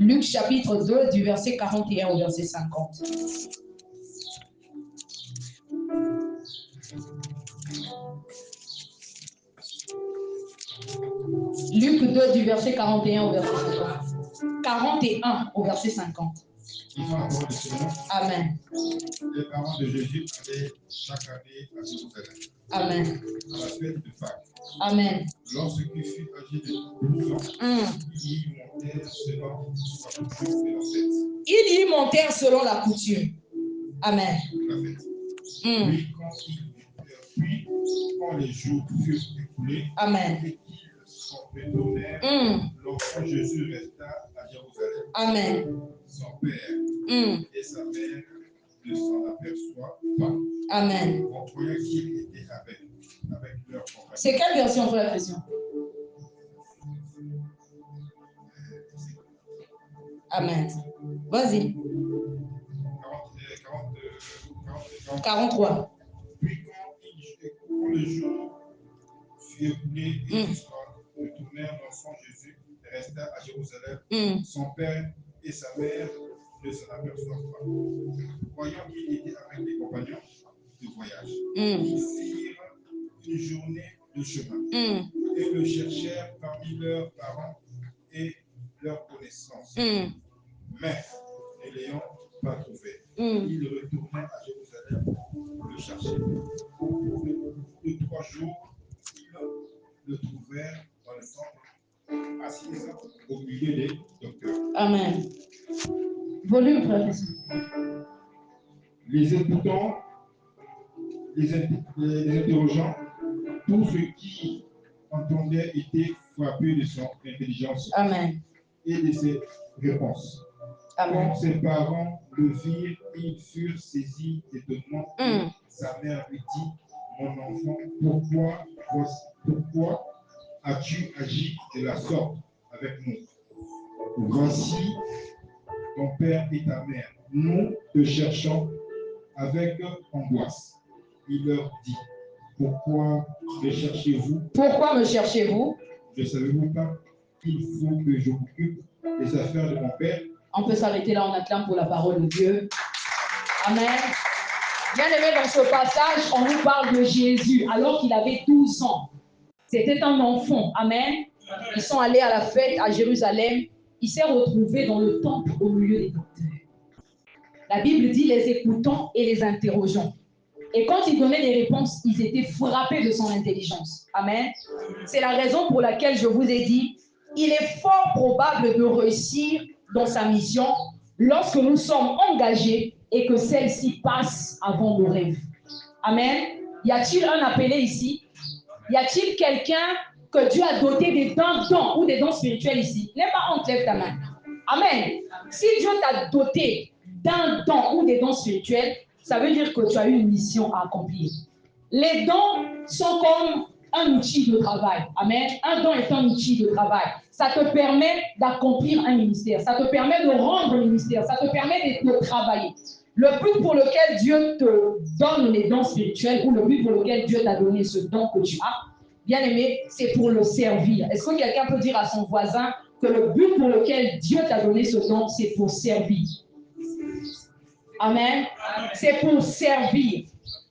Luc chapitre 2 du verset 41 au verset 50. Luc 2 du verset 41 au verset 50. 41 au verset 50. Amen. Les parents de Jésus allaient chaque année à Jérusalem. Amen. À la fête de Pâques. Amen. Lorsqu'il fut âgé de 12 ans, ils y montèrent selon la coutume de la fête. Il y montèrent selon la coutume. Amen. Puis, quand les jours furent écoulés, Amen. et qu'ils s'en retournèrent, l'enfant Jésus resta à Jérusalem. Amen. Son père et sa mère ne s'en aperçoivent pas. Amen. On croyait qu'il était avec leur compagnon. C'est quelle version, frère Christian? Amen. Vas-y. 43. Puis quand le jour fut écoulé et qu'ils se retournèrent, l'enfant Jésus resta à Jérusalem. Son père et sa mère ne s'en aperçoivent pas. Voyant qu'il était avec des compagnons de voyage, ils firent une journée de chemin et le cherchèrent parmi leurs parents et leurs connaissances. Mais, ne l'ayant pas trouvé, ils retournèrent à Jérusalem pour le chercher. Au bout de 3 jours, ils le trouvèrent dans le temple, assis au milieu des docteurs. Amen. Volume, frère. Les écoutants, les interrogeants, tous ceux qui entendaient étaient frappés de son intelligence. Amen. Et de ses réponses. Amen. Quand ses parents le virent, ils furent saisis d'étonnement. Sa mère lui dit, mon enfant, pourquoi as-tu agi de la sorte avec nous? Voici ton père et ta mère. Nous te cherchons avec angoisse. Il leur dit, pourquoi me cherchez-vous? Pourquoi me cherchez-vous? Ne savez-vous pas qu'il faut que je m'occupe des affaires de mon père? On peut s'arrêter là, on acclame pour la parole de Dieu. Amen. Bien aimé, dans ce passage, on nous parle de Jésus alors qu'il avait 12 ans. C'était un enfant. Amen. Ils sont allés à la fête à Jérusalem. Il s'est retrouvé dans le temple au milieu des docteurs. La Bible dit les écoutants et les interrogeants. Et quand il donnait des réponses, ils étaient frappés de son intelligence. Amen. C'est la raison pour laquelle je vous ai dit, il est fort probable de réussir dans sa mission lorsque nous sommes engagés et que celle-ci passe avant nos rêves. Amen. Y a-t-il un appelé ici? Y a-t-il quelqu'un que Dieu a doté des dons ou des dons spirituels ici? Lève pas honte, lève ta main. Amen. Si Dieu t'a doté d'un don ou des dons spirituels, ça veut dire que tu as une mission à accomplir. Les dons sont comme un outil de travail. Amen. Un don est un outil de travail. Ça te permet d'accomplir un ministère. Ça te permet de rendre le ministère. Ça te permet de travailler. Le but pour lequel Dieu te donne les dons spirituels ou le but pour lequel Dieu t'a donné ce don que tu as, bien aimé, c'est pour le servir. Est-ce que quelqu'un peut dire à son voisin que le but pour lequel Dieu t'a donné ce don, c'est pour servir? Amen. C'est pour servir.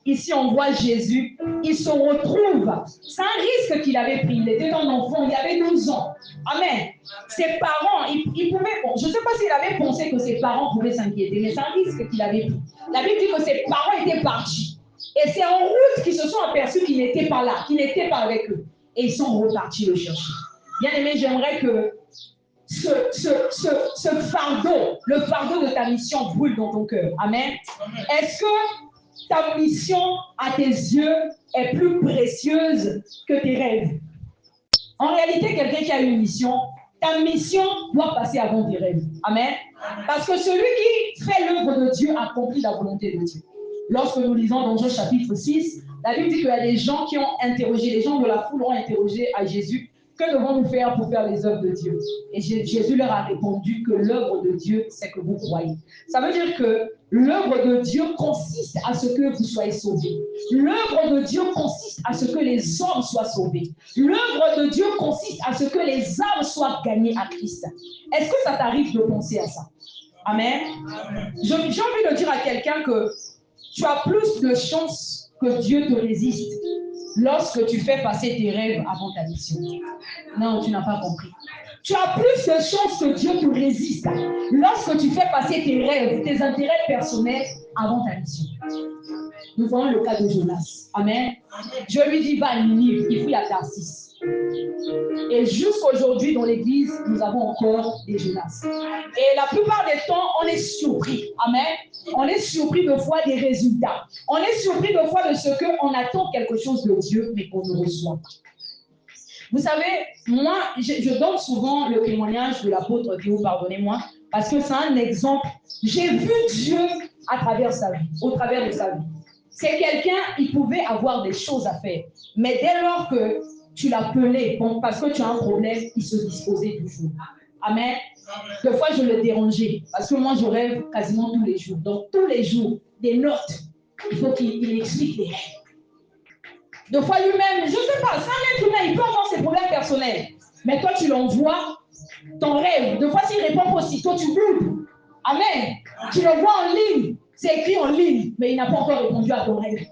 Ici, on voit Jésus, il se retrouve. C'est un risque qu'il avait pris. Il était un enfant, il avait 12 ans. Amen. Ses parents, il pouvait, bon, je ne sais pas s'il avait pensé que ses parents pouvaient s'inquiéter, mais c'est un risque qu'il avait pris. La Bible dit que ses parents étaient partis. Et c'est en route qu'ils se sont aperçus qu'il n'était pas là, qu'il n'était pas avec eux. Et ils sont repartis le chercher. Bien aimé, j'aimerais que ce fardeau, le fardeau de ta mission brûle dans ton cœur. Amen. Est-ce que ta mission à tes yeux est plus précieuse que tes rêves? En réalité, quelqu'un qui a une mission, ta mission doit passer avant tes rêves. Amen. Parce que celui qui fait l'œuvre de Dieu accomplit la volonté de Dieu. Lorsque nous lisons dans Jean chapitre 6, la Bible dit qu'il y a des gens qui ont interrogé, les gens de la foule ont interrogé à Jésus, que devons-nous faire pour faire les œuvres de Dieu? Et Jésus leur a répondu que l'œuvre de Dieu, c'est que vous croyez. Ça veut dire que l'œuvre de Dieu consiste à ce que vous soyez sauvés. L'œuvre de Dieu consiste à ce que les hommes soient sauvés. L'œuvre de Dieu consiste à ce que les âmes soient gagnées à Christ. Est-ce que ça t'arrive de penser à ça? Amen. J'ai envie de dire à quelqu'un que tu as plus de chances que Dieu te résiste lorsque tu fais passer tes rêves avant ta mission. Non, tu n'as pas compris. Tu as plus de chances que Dieu te résiste lorsque tu fais passer tes rêves, tes intérêts personnels avant ta mission. Nous voyons le cas de Jonas. Amen. Dieu lui dit, va à Ninive, il fouille à Tarsis. Et jusqu'aujourd'hui, dans l'église, nous avons encore des Jonas. Et la plupart des temps, on est surpris. Amen. On est surpris de voir des résultats. On est surpris de voir de ce qu'on attend quelque chose de Dieu, mais qu'on ne reçoit pas. Vous savez, moi, je donne souvent le témoignage de l'apôtre Théo, pardonnez-moi, parce que c'est un exemple. J'ai vu Dieu à travers sa vie, au travers de sa vie. C'est quelqu'un, il pouvait avoir des choses à faire. Mais dès lors que tu l'appelais, bon, parce que tu as un problème, il se disposait toujours. Amen. Des fois, je le dérangeais, parce que moi, je rêve quasiment tous les jours. Donc, tous les jours, des notes. Il faut qu'il explique les rêves. Des fois, lui-même, je ne sais pas, c'est un être humain, il peut avoir ses problèmes personnels. Mais toi, tu l'envoies, ton rêve. Des fois, s'il répond pas aussitôt, tu boudes. Amen. Tu le vois en ligne. C'est écrit en ligne, mais il n'a pas encore répondu à ton rêve.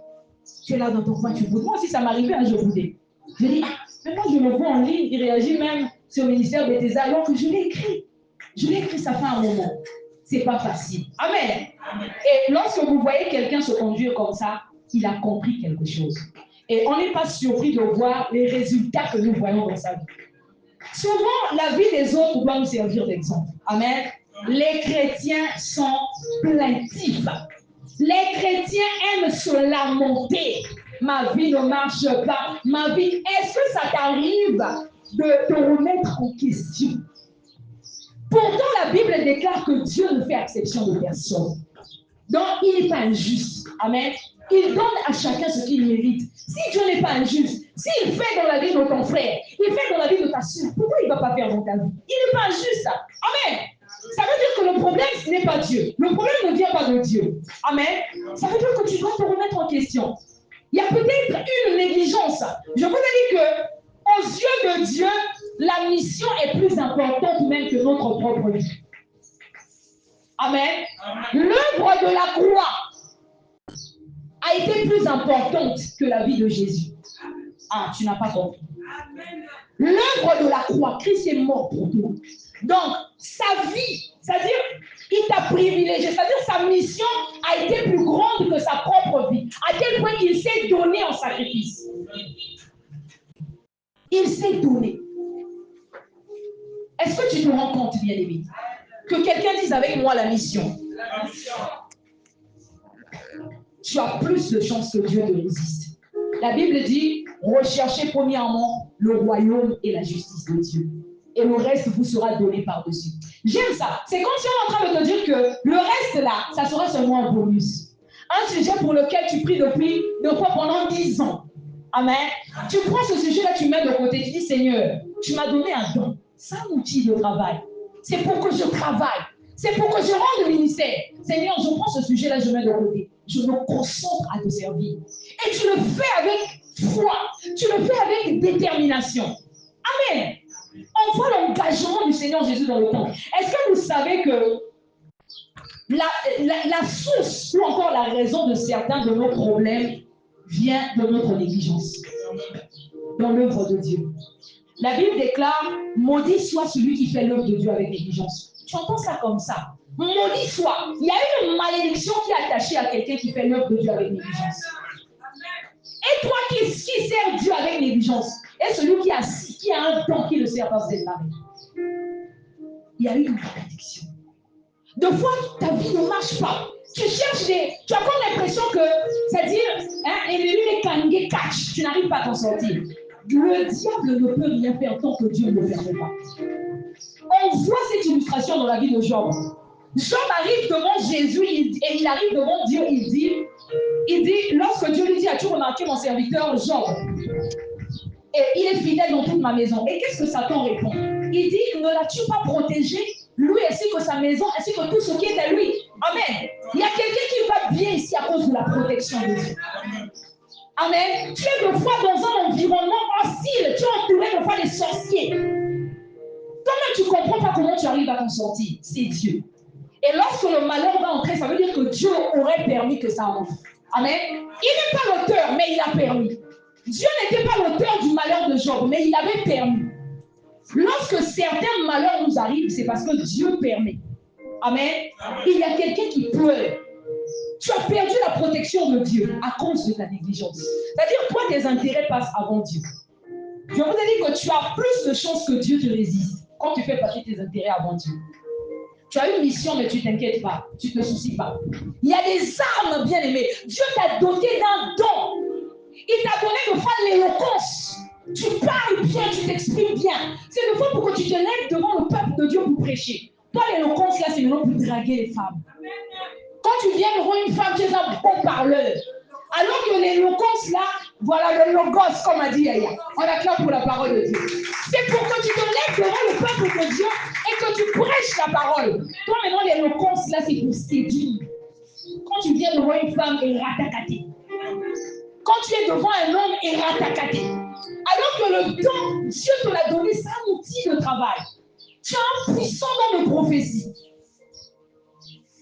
Tu es là dans ton coin, tu boudes. Moi aussi, ça m'arrivait, je boudais. Je dis, mais moi, je le vois en ligne, il réagit même sur le ministère de tes alors que je l'ai écrit. Je l'ai écrit, ça fait un moment. C'est pas facile. Amen. Et lorsque vous voyez quelqu'un se conduire comme ça, il a compris quelque chose. Et on n'est pas surpris de voir les résultats que nous voyons dans sa vie. Souvent, la vie des autres doit nous servir d'exemple. Amen. Les chrétiens sont plaintifs. Les chrétiens aiment se lamenter. Ma vie ne marche pas. Ma vie, est-ce que ça t'arrive de te remettre en question? Pourtant, la Bible déclare que Dieu ne fait exception de personne. Donc, il n'est pas injuste. Amen. Il donne à chacun ce qu'il mérite. Si Dieu n'est pas injuste, s'il fait dans la vie de ton frère, il fait dans la vie de ta soeur, pourquoi il ne va pas faire dans ta vie? Il n'est pas injuste. Amen. Ça veut dire que le problème, ce n'est pas Dieu. Le problème ne vient pas de Dieu. Amen. Ça veut dire que tu dois te remettre en question. Il y a peut-être une négligence. Je vous ai dit qu'aux yeux de Dieu, la mission est plus importante même que notre propre vie. Amen. L'œuvre de la croix a été plus importante que la vie de Jésus. Ah, tu n'as pas compris. L'œuvre de la croix, Christ est mort pour nous. Donc, sa vie, c'est-à-dire, il t'a privilégié, c'est-à-dire sa mission a été plus grande que sa propre vie, à tel point qu'il s'est donné en sacrifice. Il s'est donné. Est-ce que tu te rends compte, bien-aimé, que quelqu'un dise avec moi la mission? Tu as plus de chances que Dieu te résiste. La Bible dit, recherchez premièrement le royaume et la justice de Dieu. Et le reste vous sera donné par-dessus. J'aime ça. C'est comme si on est en train de te dire que le reste là, ça sera seulement un bonus. Un sujet pour lequel tu pries depuis pendant 10 ans. Amen. Tu prends ce sujet-là, tu mets de côté, tu dis, Seigneur, tu m'as donné un don. C'est un outil de travail. C'est pour que je travaille. C'est pour que je rende le ministère. Seigneur, je prends ce sujet-là, je mets de côté. Je me concentre à te servir. Et tu le fais avec foi. Tu le fais avec détermination. Amen. On voit l'engagement du Seigneur Jésus dans le temps. Est-ce que vous savez que la source ou encore la raison de certains de nos problèmes vient de notre négligence dans l'œuvre de Dieu? La Bible déclare, maudit soit celui qui fait l'œuvre de Dieu avec négligence. Tu entends ça comme ça? Maudit soit. Il y a une malédiction qui est attachée à quelqu'un qui fait l'œuvre de Dieu avec négligence. Et toi qui sert Dieu avec négligence, et celui qui a un don qui ne sert pas cette pareil. Il y a eu une malédiction. De fois, ta vie ne marche pas. Tu cherches tu as comme l'impression que, c'est-à-dire, tu n'arrives pas à t'en sortir. Le diable ne peut rien faire tant que Dieu ne le permet pas. On voit cette illustration dans la vie de Job. Job arrive devant Jésus et il arrive devant Dieu, il dit, lorsque Dieu lui dit, as-tu remarqué mon serviteur Job? et il est fidèle dans toute ma maison. Et qu'est-ce que Satan répond? Il dit, ne l'as-tu pas protégé, lui ainsi que sa maison, ainsi que tout ce qui est à lui? Amen. Il y a quelqu'un qui va bien ici à cause de la protection de Dieu. Amen. Tu es de fois dans un environnement hostile, tu es entouré de fois des sorciers. Toi-même, tu ne comprends pas comment tu arrives à t'en sortir. C'est Dieu. Et lorsque le malheur va entrer, ça veut dire que Dieu aurait permis que ça entre. Amen. Il n'est pas l'auteur, mais il a permis. Dieu n'était pas l'auteur du malheur de Job, mais il avait permis. Lorsque certains malheurs nous arrivent, c'est parce que Dieu permet. Amen. Il y a quelqu'un qui pleure. Tu as perdu la protection de Dieu à cause de ta négligence. C'est-à-dire, toi, tes intérêts passent avant Dieu. Je vous ai dit que tu as plus de chances que Dieu te résiste quand tu fais passer tes intérêts avant Dieu. Tu as une mission, mais tu ne t'inquiètes pas, tu ne te soucies pas. Il y a des armes, bien aimées. Dieu t'a doté d'un don. Il t'a donné de faire l'éloquence. Tu parles bien, tu t'exprimes bien. C'est de fois pour que tu te lèves devant le peuple de Dieu pour prêcher. Toi, l'éloquence, là, c'est le nom pour draguer les femmes. Quand tu viens devant une femme, tu es un bon parleur. Alors que l'éloquence, là, voilà le logos, comme a dit Yaya. On acclame pour la parole de Dieu. C'est pour que tu te lèves devant le peuple de Dieu et que tu prêches la parole. Toi, maintenant, l'éloquence, là, c'est pour séduire. Quand tu viens devant une femme, elle ratakati. Quand tu es devant un homme, elle ratakati. Alors que le temps, Dieu te l'a donné, c'est un outil de travail. Tu as un puissant don de prophétie.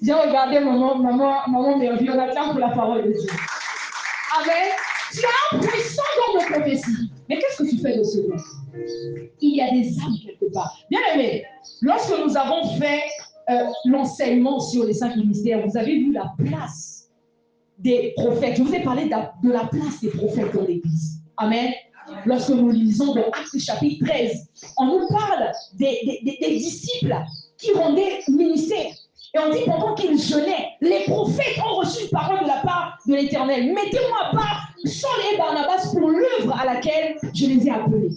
J'ai regardé maman merveilleuse, on acclame pour la parole de Dieu. Amen. Tu as un puissant don de prophétie. Mais qu'est-ce que tu fais de ce don? Il y a des âmes quelque part. Bien aimé, lorsque nous avons fait l'enseignement sur les 5 ministères, vous avez vu la place des prophètes. Je vous ai parlé de la place des prophètes dans l'Église. Amen. Lorsque nous lisons dans Actes chapitre 13, on nous parle des disciples qui rendaient ministère. Et on dit pendant qu'ils jeûnaient, les prophètes ont reçu une parole de la part de l'Éternel. Mettez-moi à part Saul et Barnabas pour l'œuvre à laquelle je les ai appelés.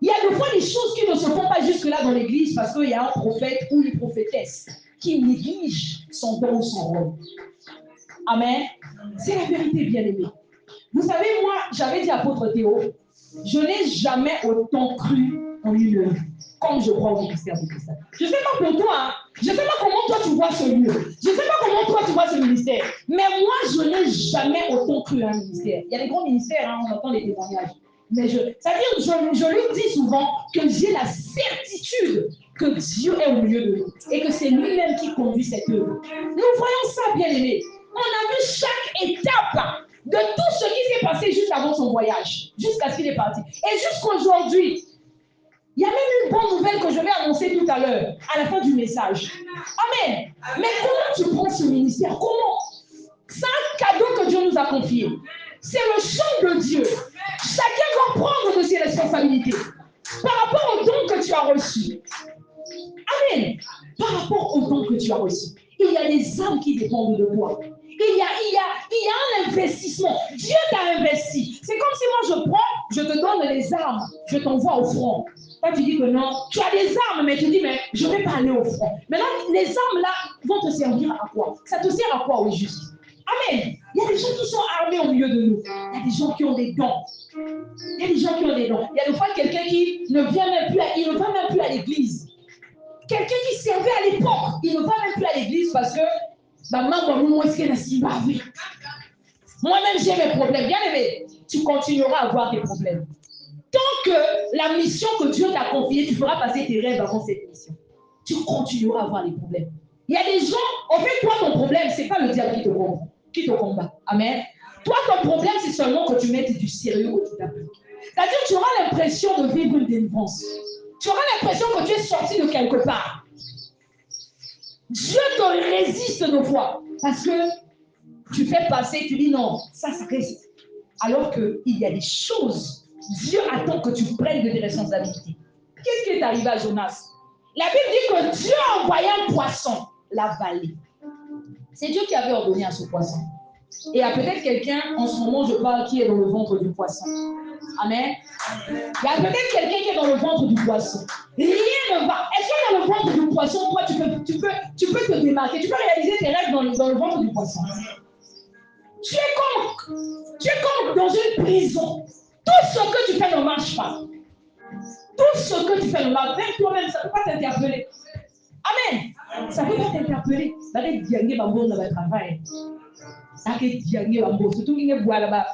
Il y a des fois des choses qui ne se font pas jusque-là dans l'église parce qu'il y a un prophète ou une prophétesse qui néglige son don ou son rôle. Amen. C'est la vérité, bien aimée. Vous savez, moi, j'avais dit à apôtre Théo, je n'ai jamais autant cru en une œuvre comme je crois au ministère de Christ. Je ne sais pas pour toi, hein. Je ne sais pas comment toi tu vois ce lieu. Je ne sais pas comment toi tu vois ce ministère. Mais moi, je n'ai jamais autant cru à un ministère. Il y a des grands ministères, hein, on entend les témoignages. Mais c'est-à-dire, je lui dis souvent que j'ai la certitude que Dieu est au milieu de nous et que c'est lui-même qui conduit cette œuvre. Nous voyons ça, bien aimé. On a vu chaque étape de tout ce qui s'est passé juste avant son voyage, jusqu'à ce qu'il est parti. Et jusqu'aujourd'hui, il y a même une bonne nouvelle que je vais annoncer tout à l'heure, à la fin du message. Amen. Mais comment tu prends ce ministère? Comment? C'est un cadeau que Dieu nous a confié. C'est le champ de Dieu. Chacun doit prendre de ses responsabilités par rapport au don que tu as reçu. Amen. Par rapport au don que tu as reçu. Il y a des âmes qui dépendent de toi. Il y a un investissement. Dieu t'a investi. C'est comme si moi je prends, je te donne les armes, je t'envoie au front. Toi tu dis que non, tu as des armes, mais tu dis, mais je ne vais pas aller au front. Maintenant, les armes là vont te servir à quoi? Ça te sert à quoi au juste? Amen. Il y a des gens qui sont armés au milieu de nous. Il y a des gens qui ont des dons. Il y a des gens qui ont des dons. Il y a des fois quelqu'un qui ne vient même plus, il ne va même plus à l'église. Quelqu'un qui servait à l'époque, il ne va même plus à l'église parce que moi-même j'ai mes problèmes. Bien aimé, tu continueras à avoir tes problèmes. Tant que la mission que Dieu t'a confiée, tu feras passer tes rêves avant cette mission. Tu continueras à avoir des problèmes. Il y a des gens, en fait, toi, ton problème, ce n'est pas le diable qui te combat. Amen. Toi, ton problème, c'est seulement que tu mettes du sérieux que tu t'appliques. C'est-à-dire que tu auras l'impression de vivre une délivrance. Tu auras l'impression que tu es sorti de quelque part. Dieu te résiste de fois parce que tu fais passer, tu dis non, ça reste. Alors qu'il y a des choses, Dieu attend que tu prennes de tes responsabilités. Qu'est-ce qui est arrivé à Jonas? La Bible dit que Dieu a envoyé un poisson l'avaler. C'est Dieu qui avait ordonné à ce poisson. Et il y a peut-être quelqu'un, en ce moment je parle, qui est dans le ventre du poisson. Amen. Il y a peut-être quelqu'un qui est dans le ventre du poisson. Rien ne va. Est-ce que dans le ventre du poisson, toi, tu peux te démarquer, tu peux réaliser tes rêves dans le ventre du poisson. Tu es comme dans une prison. Tout ce que tu fais ne marche pas. Tout ce que tu fais ne marche pas. Même toi-même, ça ne peut pas t'interpeller. Amen. Ça ne peut pas t'interpeller. Ça peut diagner bambo dans le travail. Ça peut diagner bambo. Surtout qu'il y a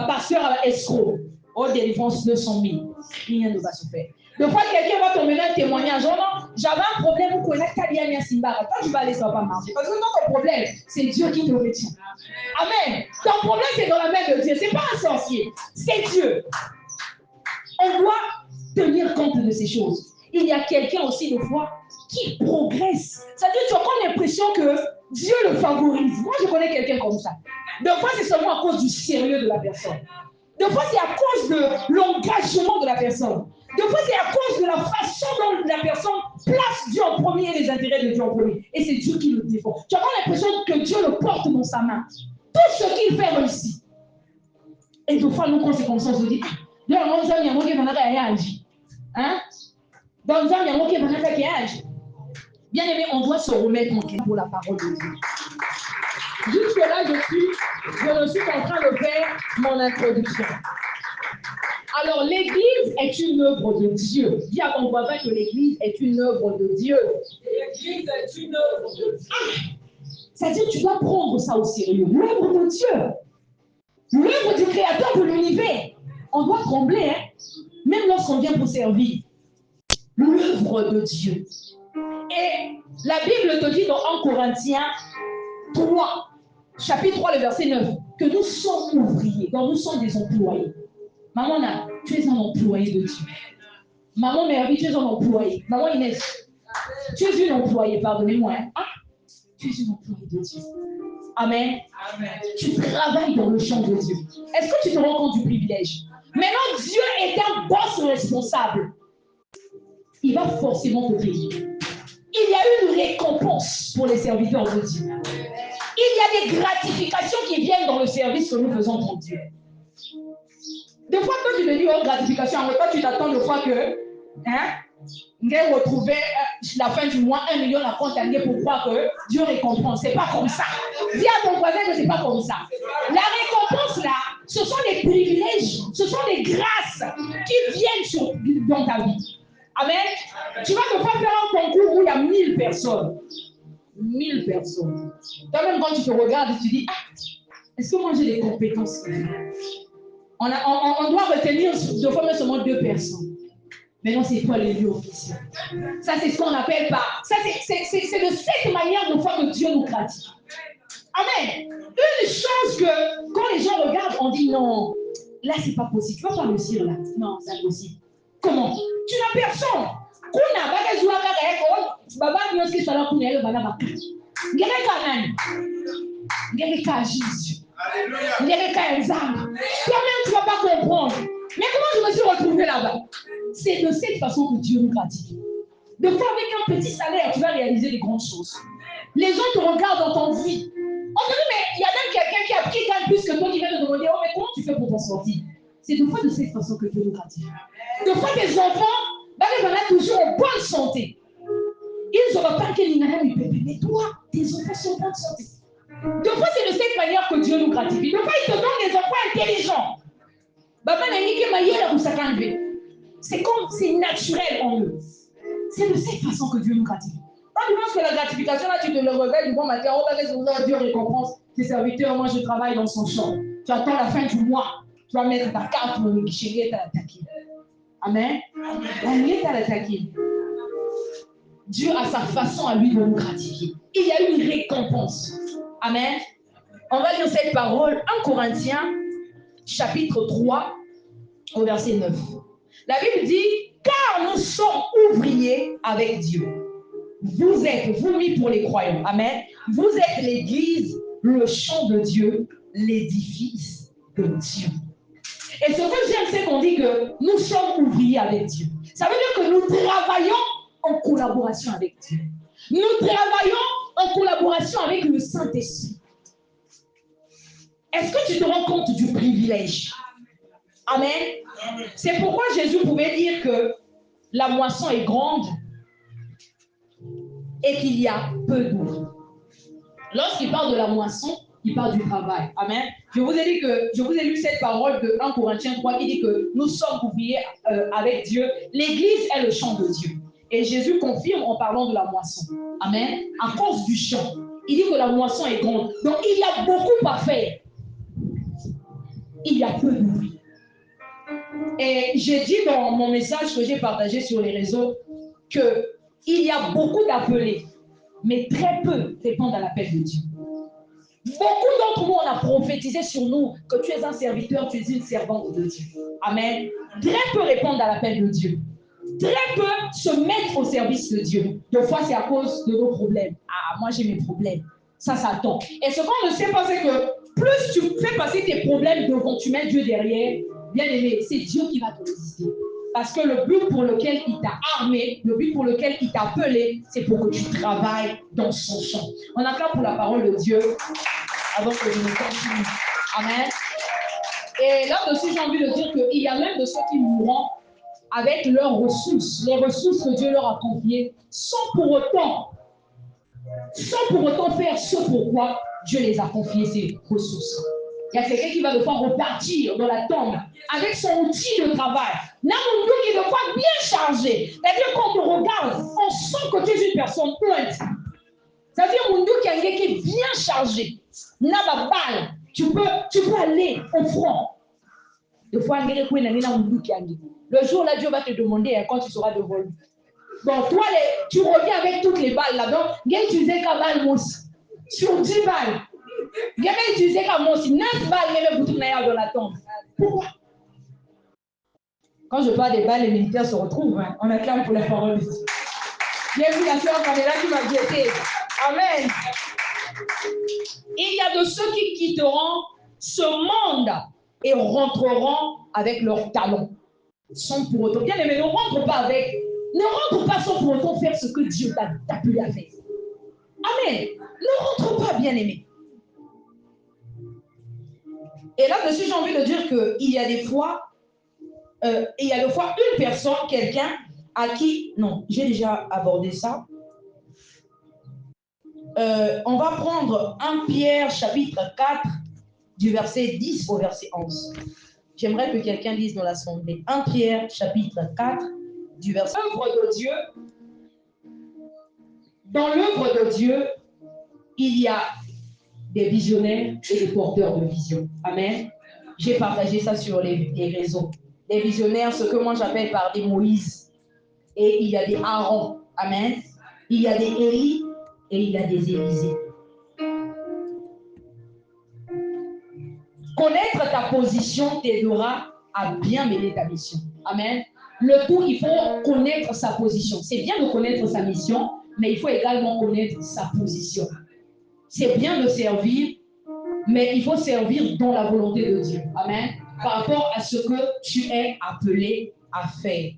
pasteur escroc. Oh, délivrance 200 000. Rien ne va se faire. De fois, quelqu'un va te mener un témoignage. Oh non, j'avais un problème pour connaître Kaliania Simbara. Quand tu vas aller, ça ne va pas marcher. Parce que non, ton problème, c'est Dieu qui te retient. Amen. Ton problème, c'est dans la main de Dieu. Ce n'est pas un sorcier. C'est Dieu. On doit tenir compte de ces choses. Il y a quelqu'un aussi, des fois, qui progresse. C'est-à-dire que tu as comme l'impression que Dieu le favorise. Moi, je connais quelqu'un comme ça. Des fois, c'est seulement à cause du sérieux de la personne. Des fois, c'est à cause de l'engagement de la personne. Des fois, c'est à cause de la façon dont la personne place Dieu en premier et les intérêts de Dieu en premier. Et c'est Dieu qui le défend. Tu as vraiment l'impression que Dieu le porte dans sa main. Tout ce qu'il fait réussit. Et des fois, nous, quand c'est comme ça, on se dit, dans le monde, il y a un mot qui va réagir. Hein? Dans le monde, il y a un mot qui va réagir. Bien aimé, on doit se remettre en question pour la parole de Dieu. Jusque-là, je ne suis qu'en train de faire mon introduction. Alors, l'Église est une œuvre de Dieu. Dis à ton voisin que l'Église est une œuvre de Dieu. L'Église est une œuvre de Dieu. C'est-à-dire que tu dois prendre ça au sérieux. L'œuvre de Dieu. L'œuvre du Créateur de l'univers. On doit trembler, hein? Même lorsqu'on vient pour servir. L'œuvre de Dieu. Et la Bible te dit dans 1 Corinthiens 3, chapitre 3, le verset 9, que nous sommes ouvriers, donc nous sommes des employés. Maman, tu es un employé de Dieu. Maman Merveille, tu es un employé. Maman Inès, tu es une employée, pardonnez-moi. Hein? Ah, tu es une employée de Dieu. Amen. Amen. Tu travailles dans le champ de Dieu. Est-ce que tu te rends compte du privilège? Maintenant, Dieu est un boss responsable. Il va forcément te payer. Il y a une récompense pour les serviteurs de Dieu. Il y a des gratifications qui viennent dans le service que nous faisons pour Dieu. Des fois, quand tu te dis, oh, gratification, en même temps, tu t'attends de fois que, on va retrouver la fin du mois 1 million à compte année pour croire que Dieu récompense. C'est pas comme ça. Dis à ton voisin que c'est pas comme ça. La récompense, là, ce sont des privilèges, ce sont des grâces qui viennent dans ta vie. Amen. Tu vas te faire un concours où il y a 1000 personnes. 1000 personnes. Toi-même, quand tu te regardes, tu dis, est-ce que moi j'ai des compétences? On doit retenir de fois seulement 2 personnes. Mais non, c'est toi le lieu officiel. Ça, c'est ce qu'on appelle pas. Ça, c'est de cette manière de fois que Dieu nous gratifie. Amen. Une chose que quand les gens regardent, on dit non, là, c'est pas possible. Tu vas pas réussir là. Non, c'est impossible. Comment? Tu n'as personne. Kuna baka jouer avec baba nyoski sala kuna yo bana baka. Ngeke kanani. Ngeke ka Jésus. Alléluia. Ngeke ka Nzamba. Toi-même tu vas pas comprendre. Mais comment je me suis retrouvé là-bas? C'est de cette façon que Dieu nous gratifie. De fois avec un petit salaire, tu vas réaliser des grandes choses. Les gens te regardent dans ton vie. On te dit mais il y a même quelqu'un qui gagne plus que toi qui vient te demander oh mais comment tu fais pour t'en sortir? C'est de fois de cette façon que Dieu nous gratifie. De fois tes enfants ils toujours en bonne santé. Ils n'auront pas qu'un inanami bébé, mais toi, tes enfants sont en bonne santé. De fois, c'est de cette manière que Dieu nous gratifie. De fois, il te donne des enfants intelligents. C'est comme, c'est naturel en eux. C'est de cette façon que Dieu nous gratifie. Quand tu penses que la gratification, là, tu te le réveilles du bon matin, oh, Dieu récompense tes serviteurs, moi je travaille dans son champ. Tu attends la fin du mois, tu vas mettre ta carte pour le guichet, tu as attaqué. Amen. Dieu a sa façon à lui de nous gratifier. Il y a une récompense. Amen. On va lire cette parole 1 Corinthiens chapitre 3 au verset 9. La Bible dit, car nous sommes ouvriers avec Dieu. Vous êtes, vous mis pour les croyants. Amen. Vous êtes l'église, le champ de Dieu, l'édifice de Dieu. Et ce que j'aime, c'est qu'on dit que nous sommes ouvriers avec Dieu. Ça veut dire que nous travaillons en collaboration avec Dieu. Nous travaillons en collaboration avec le Saint-Esprit. Est-ce que tu te rends compte du privilège? Amen. C'est pourquoi Jésus pouvait dire que la moisson est grande et qu'il y a peu d'eau. Lorsqu'il parle de la moisson, il parle du travail. Amen. Je vous ai lu cette parole de 1 Corinthiens 3 qui dit que nous sommes ouvriers avec Dieu. L'Église est le champ de Dieu. Et Jésus confirme en parlant de la moisson. Amen. À cause du champ. Il dit que la moisson est grande. Donc il y a beaucoup à faire. Il y a peu d'ouvriers. Et j'ai dit dans mon message que j'ai partagé sur les réseaux qu'il y a beaucoup d'appelés, mais très peu répondent à l'appel de Dieu. Beaucoup d'entre nous, on a prophétisé sur nous que tu es un serviteur, tu es une servante de Dieu. Amen. Très peu répondent à l'appel de Dieu. Très peu se mettent au service de Dieu. Des fois, c'est à cause de nos problèmes. Ah, moi j'ai mes problèmes. Ça tombe. Et ce qu'on ne sait pas, c'est que plus tu fais passer tes problèmes devant, tu mets Dieu derrière, bien aimé, c'est Dieu qui va te résister. Parce que le but pour lequel il t'a armé, le but pour lequel il t'a appelé, c'est pour que tu travailles dans son champ. On acclame pour la parole de Dieu avant que je ne continue. Amen. Et là-dessus, j'ai envie de dire qu'il y a même de ceux qui mourront avec leurs ressources, les ressources que Dieu leur a confiées, sans pour autant faire ce pourquoi Dieu les a confiées, ces ressources. Il y a quelqu'un qui va devoir repartir dans la tombe avec son outil de travail. Namoundou qui est devoir bien chargé. C'est-à-dire quand on regarde, on sent que tu es une personne pointe. C'est-à-dire Moundou qui est bien chargé. N'a balle. Tu peux aller au front. Des fois, le jour là, Dieu va te demander quand tu seras devant lui. Bon, toi, tu reviens avec toutes les balles là-dedans. Quelle tu disais qu'à balle mousse sur 10 balles. Quelle tu disais qu'à mousse 9 balles, il y beaucoup de dans la tombe. Pourquoi? Quand je parle des balles, les militaires se retrouvent. Hein. On acclame pour la parole de Dieu. Bienvenue la sœur Mandela qui m'a guetté. Amen. Il y a de ceux qui quitteront ce monde et rentreront avec leurs talents. Sans pour autant. Bien aimé, ne rentre pas sans pour autant faire ce que Dieu t'a appelé à faire. Amen. Ne rentre pas, bien aimé. Et là-dessus, j'ai envie de dire qu'il y a des fois, une personne, quelqu'un à qui, non, j'ai déjà abordé ça. On va prendre 1 Pierre chapitre 4 du verset 10 au verset 11. J'aimerais que quelqu'un lise dans l'assemblée. 1 Pierre chapitre 4 du verset. Dans l'œuvre de Dieu, il y a des visionnaires et des porteurs de vision. Amen. J'ai partagé ça sur les réseaux. Des visionnaires, ce que moi j'appelle par des Moïse. Et il y a des Aaron. Amen. Il y a des Élie et il y a des Élisée. Connaître ta position t'aidera à bien mener ta mission. Amen. Le tout, il faut connaître sa position. C'est bien de connaître sa mission, mais il faut également connaître sa position. C'est bien de servir, mais il faut servir dans la volonté de Dieu. Amen. Par rapport à ce que tu es appelé à faire.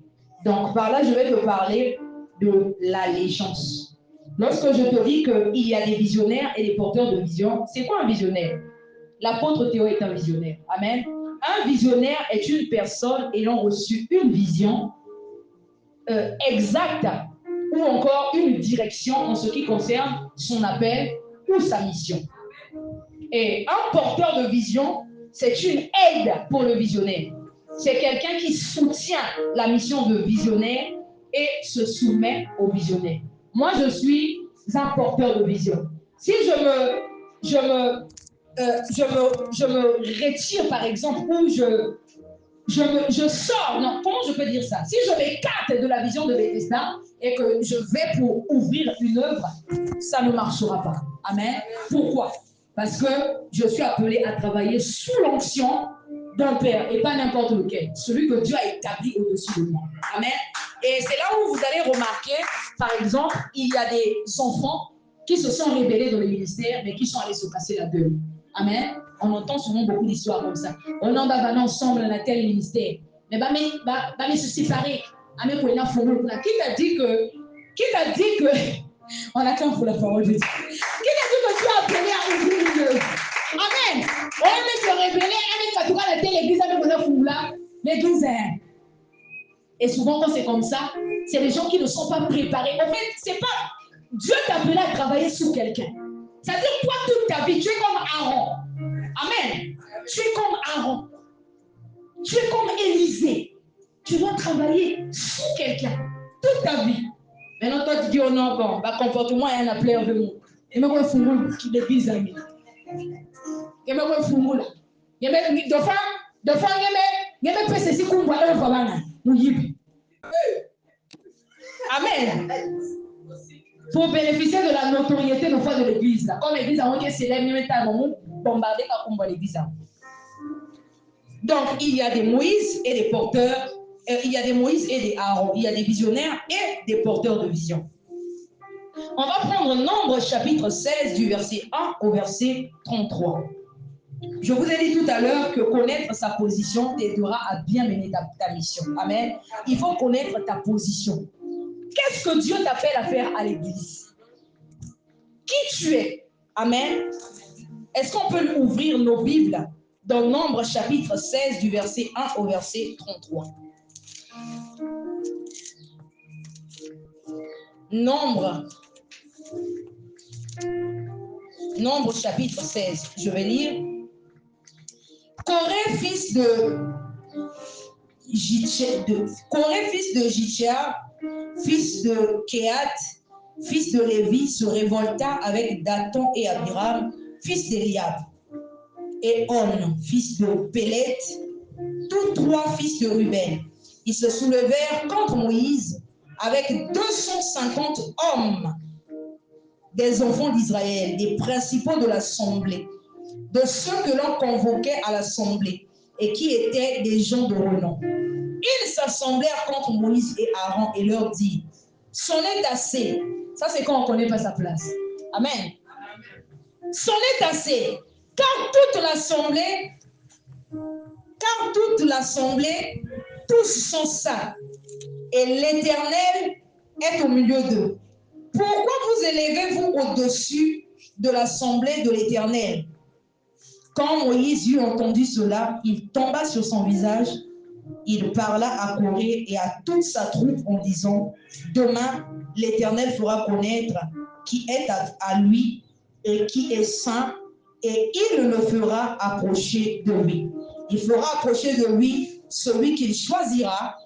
Donc, par là, je vais te parler de l'allégeance. Lorsque je te dis qu'il y a des visionnaires et des porteurs de vision, c'est quoi un visionnaire? L'apôtre Théo est un visionnaire. Amen. Un visionnaire est une personne ayant reçu une vision exacte ou encore une direction en ce qui concerne son appel ou sa mission. Et un porteur de vision, c'est une aide pour le visionnaire. C'est quelqu'un qui soutient la mission de visionnaire et se soumet au visionnaire. Moi, je suis un porteur de vision. Si je me retire, par exemple, ou je sors, non, comment je peux dire ça? Si je m'écarte de la vision de Bethesda et que je vais pour ouvrir une œuvre, ça ne marchera pas. Amen. Pourquoi? Parce que je suis appelé à travailler sous l'onction d'un Père et pas n'importe lequel, celui que Dieu a établi au-dessus de moi. Amen. Et c'est là où vous allez remarquer, par exemple, il y a des enfants qui se sont rebellés dans le ministère, mais qui sont allés se casser la gueule. Amen. On entend souvent beaucoup d'histoires comme ça. On en va ensemble dans tel ministère. Mais se séparer. Amen. Qui t'a dit que on attend pour la parole de Dieu. Qui t'a dit que tu as appelé à ouvrir une œuvre? Amen. On va se révéler, on va se l'église avec l'église. Et souvent, quand c'est comme ça, c'est les gens qui ne sont pas préparés. En fait, c'est pas Dieu t'a appelé à travailler sous quelqu'un. C'est-à-dire, toi, toute ta vie, tu es comme Aaron. Amen. Tu es comme Aaron. Tu es comme Élisée. Tu dois travailler sous quelqu'un toute ta vie. Maintenant, toi, tu dis, oh non, bon, bah, comportement, il y a un appel de moi. Et même, il faut que des bis amis. Et même, il faut que il y a même, de fois, il y a même fait ceci qu'on voit un voilà. Amen. Pour bénéficier de la notoriété de foi de l'église. Comme l'église a été célèbre, il y a un moment bombardé par l'église. Donc, il y a des Moïse et des porteurs. Il y a des Moïse et des Aaron. Il y a des visionnaires et des porteurs de vision. On va prendre Nombre chapitre 16 du verset 1 au verset 33. Je vous ai dit tout à l'heure que connaître sa position t'aidera à bien mener ta mission. Amen. Il faut connaître ta position. Qu'est-ce que Dieu t'appelle à faire à l'église? Qui tu es? Amen. Est-ce qu'on peut ouvrir nos Bibles dans Nombre chapitre 16 du verset 1 au verset 33? Nombre chapitre 16. Je vais lire. Coré, fils de Jitchia, fils de Kehat, fils de Lévi, se révolta avec Dathan et Abiram, fils d'Eliab, et On, fils de Pélet, tous trois fils de Ruben. Ils se soulevèrent contre Moïse avec 250 hommes des enfants d'Israël, des principaux de l'assemblée, de ceux que l'on convoquait à l'assemblée et qui étaient des gens de renom. Ils s'assemblèrent contre Moïse et Aaron et leur dirent, c'en est assez. Ça, c'est quand on ne connaît pas sa place. Amen. C'en est assez, car toute l'assemblée, tous sont saints, et l'Éternel est au milieu d'eux. Pourquoi vous élevez-vous au-dessus de l'assemblée de l'Éternel? Quand Moïse eut entendu cela, il tomba sur son visage, il parla à Coré et à toute sa troupe en disant, demain, l'Éternel fera connaître qui est à lui et qui est saint, et il le fera approcher de lui. Il fera approcher de lui celui qu'il choisira.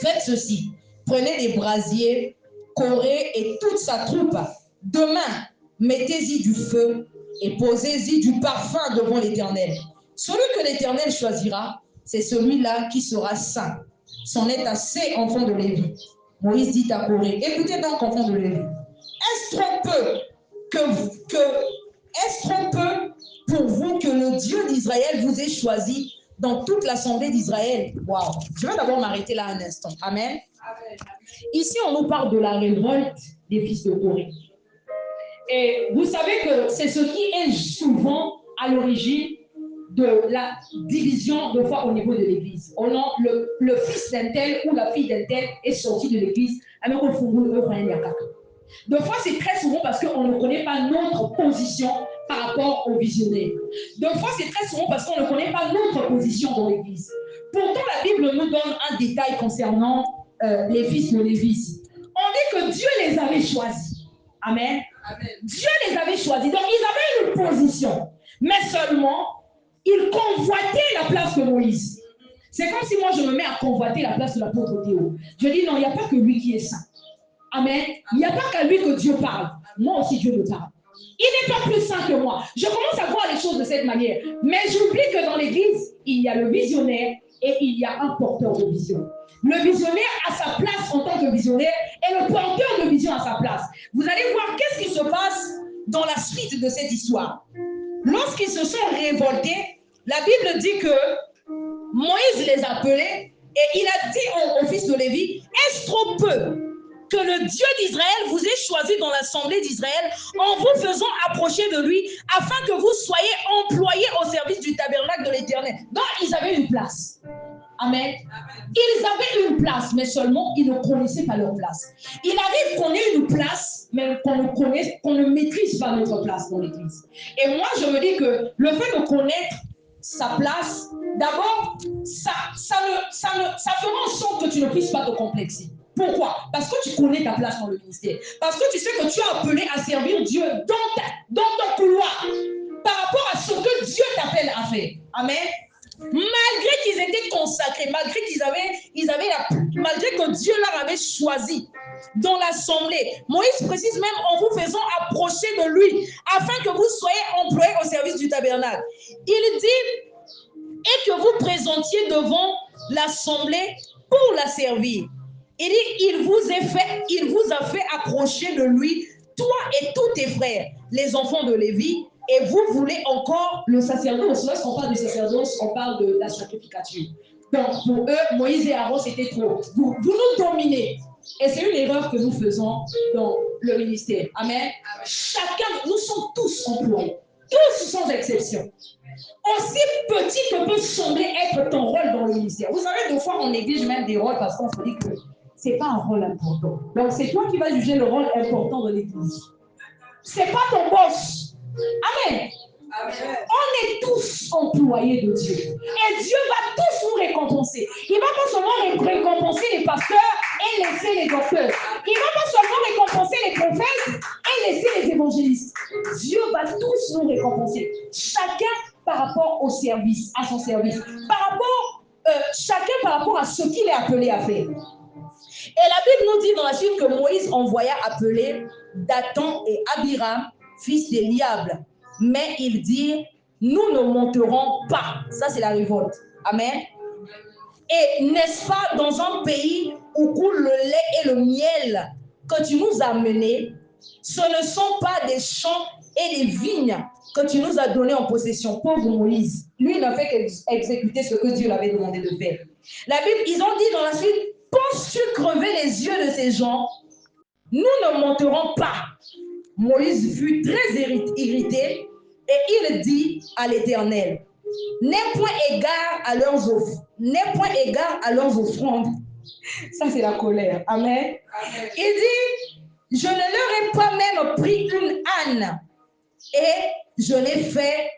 Faites ceci, prenez des brasiers, Coré et toute sa troupe. Demain, mettez-y du feu et posez-y du parfum devant l'Éternel. Celui que l'Éternel choisira, c'est celui-là qui sera saint. C'en est assez, enfants de Lévi. Moïse dit à Coré, écoutez donc, enfants de Lévi, est-ce trop peu pour vous que le Dieu d'Israël vous ait choisi dans toute l'assemblée d'Israël? Waouh! Je vais d'abord m'arrêter là un instant. Amen. Amen. Ici, on nous parle de la révolte des fils de Coré. Et vous savez que c'est ce qui est souvent à l'origine de la division de foi au niveau de l'église. Oh non, le fils d'un tel ou la fille d'un tel est sorti de l'église. De fois, c'est très souvent parce qu'on ne connaît pas notre position par rapport aux visionnaires. De fois, c'est très souvent parce qu'on ne connaît pas notre position dans l'église. Pourtant, la Bible nous donne un détail concernant les fils de Lévi. On dit que Dieu les avait choisis. Amen. Amen. Dieu les avait choisis. Donc, ils avaient une position. Mais seulement, ils convoitaient la place de Moïse. C'est comme si moi, je me mets à convoiter la place de l'apôtre Théo. Je dis, non, il n'y a pas que lui qui est saint. Amen. Il n'y a pas qu'à lui que Dieu parle. Moi aussi, Dieu me parle. Il n'est pas plus saint que moi. Je commence à voir les choses de cette manière. Mais j'oublie que dans l'église, il y a le visionnaire et il y a un porteur de vision. Le visionnaire a sa place en tant que visionnaire et le porteur de vision a sa place. Vous allez voir qu'est-ce qui se passe dans la suite de cette histoire. Lorsqu'ils se sont révoltés, la Bible dit que Moïse les appelait et il a dit au fils de Lévi, est-ce trop peu que le Dieu d'Israël vous ait choisi dans l'assemblée d'Israël en vous faisant approcher de lui afin que vous soyez employés au service du tabernacle de l'Éternel. Donc, ils avaient une place. Amen. Ils avaient une place, mais seulement ils ne connaissaient pas leur place. Il arrive qu'on ait une place, mais qu'on ne maîtrise pas notre place dans l'église. Et moi, je me dis que le fait de connaître sa place, d'abord, ça fera en sorte que tu ne puisses pas te complexer. Pourquoi? Parce que tu connais ta place dans le ministère. Parce que tu sais que tu es appelé à servir Dieu dans ton couloir. Par rapport à ce que Dieu t'appelle à faire. Amen. Malgré qu'ils étaient consacrés, malgré malgré que Dieu leur avait choisi dans l'assemblée, Moïse précise même en vous faisant approcher de lui, afin que vous soyez employés au service du tabernacle. Il dit, et que vous présentiez devant l'assemblée pour la servir. Il dit, il vous a fait approcher de lui, toi et tous tes frères, les enfants de Lévi, et vous voulez encore le sacerdoce. Lorsqu'on parle du sacerdoce, on parle de la sanctification. Donc, pour eux, Moïse et Aaron, c'était trop. Vous nous dominez. Et c'est une erreur que nous faisons dans le ministère. Amen. Chacun, nous sommes tous employés. Tous sans exception. Aussi petit que peut sembler être ton rôle dans le ministère. Vous savez, des fois, on néglige même des rôles parce qu'on se dit que ce n'est pas un rôle important. Donc, c'est toi qui vas juger le rôle important de l'église. Ce n'est pas ton boss. Amen. Amen. On est tous employés de Dieu. Et Dieu va tous nous récompenser. Il ne va pas seulement récompenser les pasteurs et laisser les docteurs. Il ne va pas seulement récompenser les prophètes et laisser les évangélistes. Dieu va tous nous récompenser. Chacun par rapport au service, à son service. Chacun par rapport à ce qu'il est appelé à faire. Et la Bible nous dit dans la suite que Moïse envoya appeler Dathan et Abiram, fils d'Eliab. Mais ils dirent, nous ne monterons pas. Ça, c'est la révolte. Amen. Et n'est-ce pas dans un pays où coule le lait et le miel que tu nous as menés? Ce ne sont pas des champs et des vignes que tu nous as donnés en possession. Pauvre Moïse. Lui, il n'a fait qu'exécuter ce que Dieu l'avait demandé de faire. La Bible, ils ont dit dans la suite, penses-tu crever les yeux de ces gens? Nous ne monterons pas. Moïse fut très irrité et il dit à l'Éternel, n'aie point égard à leurs offres, n'aie point égard à leurs offrandes. Ça, c'est la colère. Amen. Amen. Il dit, je ne leur ai pas même pris une âne et je n'ai fait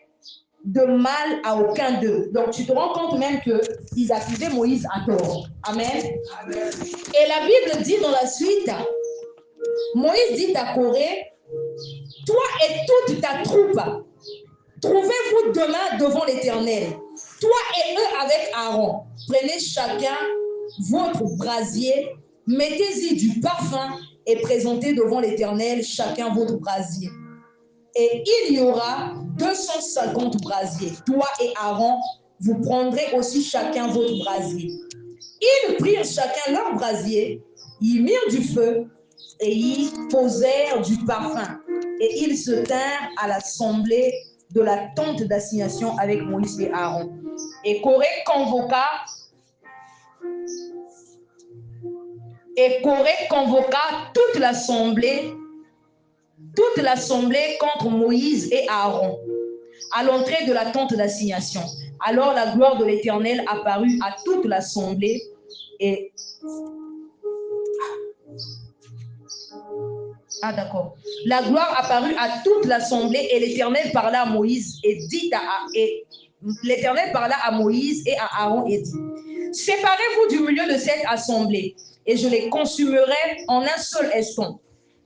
de mal à aucun d'eux. Donc, tu te rends compte même qu'ils accusaient Moïse à tort. Amen. Amen. Et la Bible dit dans la suite, Moïse dit à Corée, toi et toute ta troupe, trouvez-vous demain devant l'Éternel. Toi et eux avec Aaron, prenez chacun votre brasier, mettez-y du parfum et présentez devant l'Éternel chacun votre brasier. Et il y aura 250 brasiers. Toi et Aaron, vous prendrez aussi chacun votre brasier. Ils prirent chacun leur brasier, ils mirent du feu et y posèrent du parfum. Et ils se tinrent à l'assemblée de la tente d'assignation avec Moïse et Aaron. Et Corée convoqua toute l'assemblée contre Moïse et Aaron à l'entrée de la tente d'assignation. Alors la gloire de l'Éternel apparut à toute l'assemblée et... Ah d'accord. La gloire apparut à toute l'assemblée et l'Éternel parla à Moïse et dit l'Éternel parla à Moïse et à Aaron et dit, séparez-vous du milieu de cette assemblée et je les consumerai en un seul instant.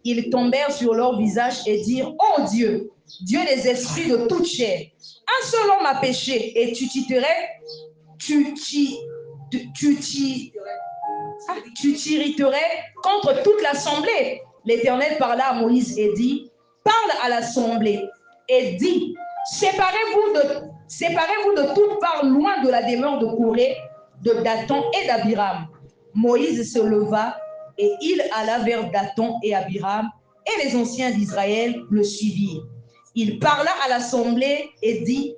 Ils tombèrent sur leur visage et dirent, ô Dieu, Dieu des esprits de toute chair, un seul homme a péché et tu t'irriterais contre toute l'assemblée. L'Éternel parla à Moïse et dit, parle à l'assemblée et dit, séparez-vous de toutes parts loin de la demeure de Corée, de Dathan et d'Abiram. Moïse se leva et il alla vers Dathan et Abiram et les anciens d'Israël le suivirent. Il parla à l'assemblée et dit,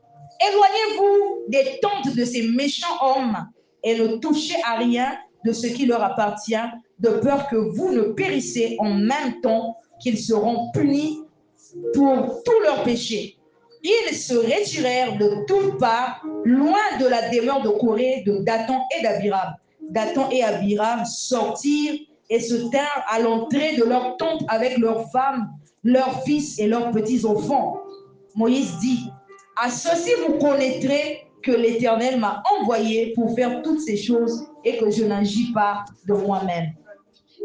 éloignez-vous des tentes de ces méchants hommes et ne touchez à rien de ce qui leur appartient, de peur que vous ne périssez en même temps qu'ils seront punis pour tous leurs péchés. Ils se retirèrent de toutes parts, loin de la demeure de Corée, de Dathan et d'Abiram. Dathan et Abiram sortirent et se tinrent à l'entrée de leur tente avec leurs femmes, leurs fils et leurs petits-enfants. Moïse dit, à ceci vous connaîtrez que l'Éternel m'a envoyé pour faire toutes ces choses et que je n'agis pas de moi-même.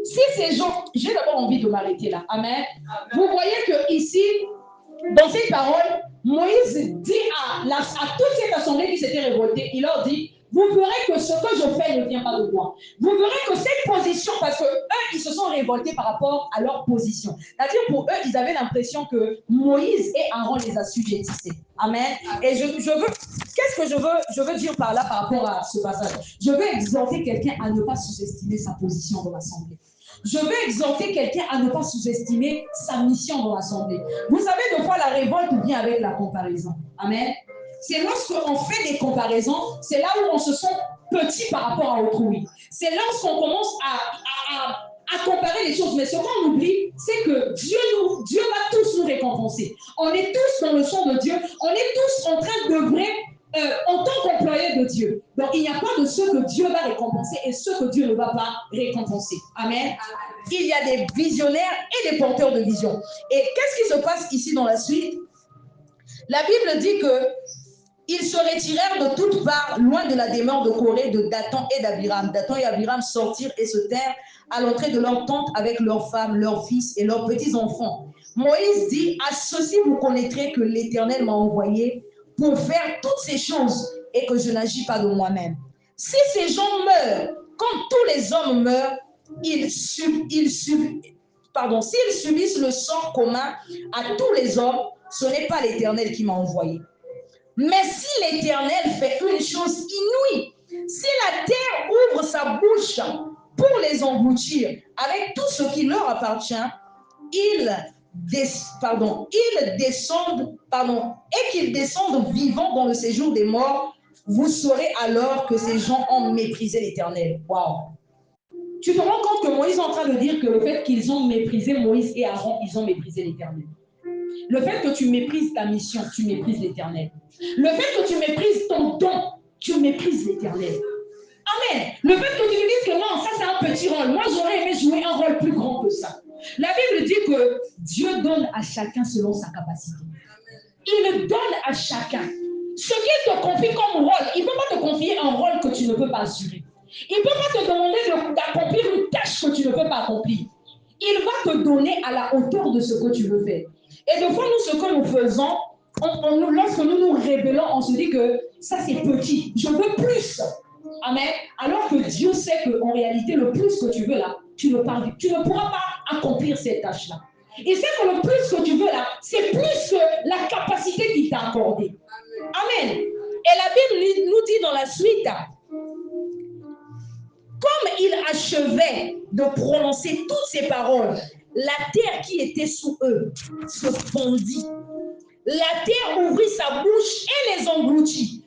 Si ces gens, j'ai d'abord envie de m'arrêter là. Amen. Vous voyez que ici, dans ces paroles, Moïse dit à toute cette assemblée qui s'était révoltée, il leur dit, vous verrez que ce que je fais ne vient pas de moi. Vous verrez que cette position, parce que eux, ils se sont révoltés par rapport à leur position. C'est-à-dire pour eux, ils avaient l'impression que Moïse et Aaron les assujettissaient. Amen. Et qu'est-ce que je veux dire par là par rapport à ce passage? Je veux exhorter quelqu'un à ne pas sous-estimer sa position dans l'assemblée. Je veux exhorter quelqu'un à ne pas sous-estimer sa mission dans l'assemblée. Vous savez, des fois, la révolte vient avec la comparaison. Amen. C'est lorsqu'on fait des comparaisons, c'est là où on se sent petit par rapport à autrui. C'est lorsqu'on commence à comparer les choses. Mais ce qu'on oublie, c'est que Dieu va tous nous récompenser. On est tous dans le champ de Dieu. On est tous en train d'œuvrer en tant qu'employé de Dieu. Donc, il n'y a pas de ceux que Dieu va récompenser et ceux que Dieu ne va pas récompenser. Amen. Il y a des visionnaires et des porteurs de vision. Et qu'est-ce qui se passe ici dans la suite? La Bible dit que ils se retirèrent de toutes parts, loin de la demeure de Corée, de Dathan et d'Abiram. Dathan et Abiram sortirent et se tinrent à l'entrée de leur tente avec leurs femmes, leurs fils et leurs petits-enfants. Moïse dit, à ceci vous connaîtrez que l'Éternel m'a envoyé pour faire toutes ces choses et que je n'agis pas de moi-même. Si ces gens meurent, comme tous les hommes meurent, s'ils subissent le sort commun à tous les hommes, ce n'est pas l'Éternel qui m'a envoyé. Mais si l'Éternel fait une chose inouïe, si la terre ouvre sa bouche pour les engloutir avec tout ce qui leur appartient, qu'ils descendent vivants dans le séjour des morts, vous saurez alors que ces gens ont méprisé l'Éternel. Waouh! Tu te rends compte que Moïse est en train de dire que le fait qu'ils ont méprisé Moïse et Aaron, ils ont méprisé l'Éternel. Le fait que tu méprises ta mission, tu méprises l'Éternel. Le fait que tu méprises ton don, tu méprises l'Éternel. Amen. Le fait que tu te dises que non, ça c'est un petit rôle. Moi, j'aurais aimé jouer un rôle plus grand que ça. La Bible dit que Dieu donne à chacun selon sa capacité. Il donne à chacun. Ce qu'il te confie comme rôle, il ne peut pas te confier un rôle que tu ne peux pas assurer. Il ne peut pas te demander d'accomplir une tâche que tu ne peux pas accomplir. Il va te donner à la hauteur de ce que tu veux faire. Et des fois, nous, ce que nous faisons, lorsque nous nous rébellons, on se dit que ça c'est petit, je veux plus. Amen. Alors que Dieu sait qu'en réalité, le plus que tu veux là, tu ne pourras pas accomplir cette tâche-là. Il sait que le plus que tu veux là, c'est plus que la capacité qu'il t'a accordée. Amen. Et la Bible nous dit dans la suite, comme il achevait de prononcer toutes ces paroles, la terre qui était sous eux se fondit. La terre ouvrit sa bouche et les engloutit,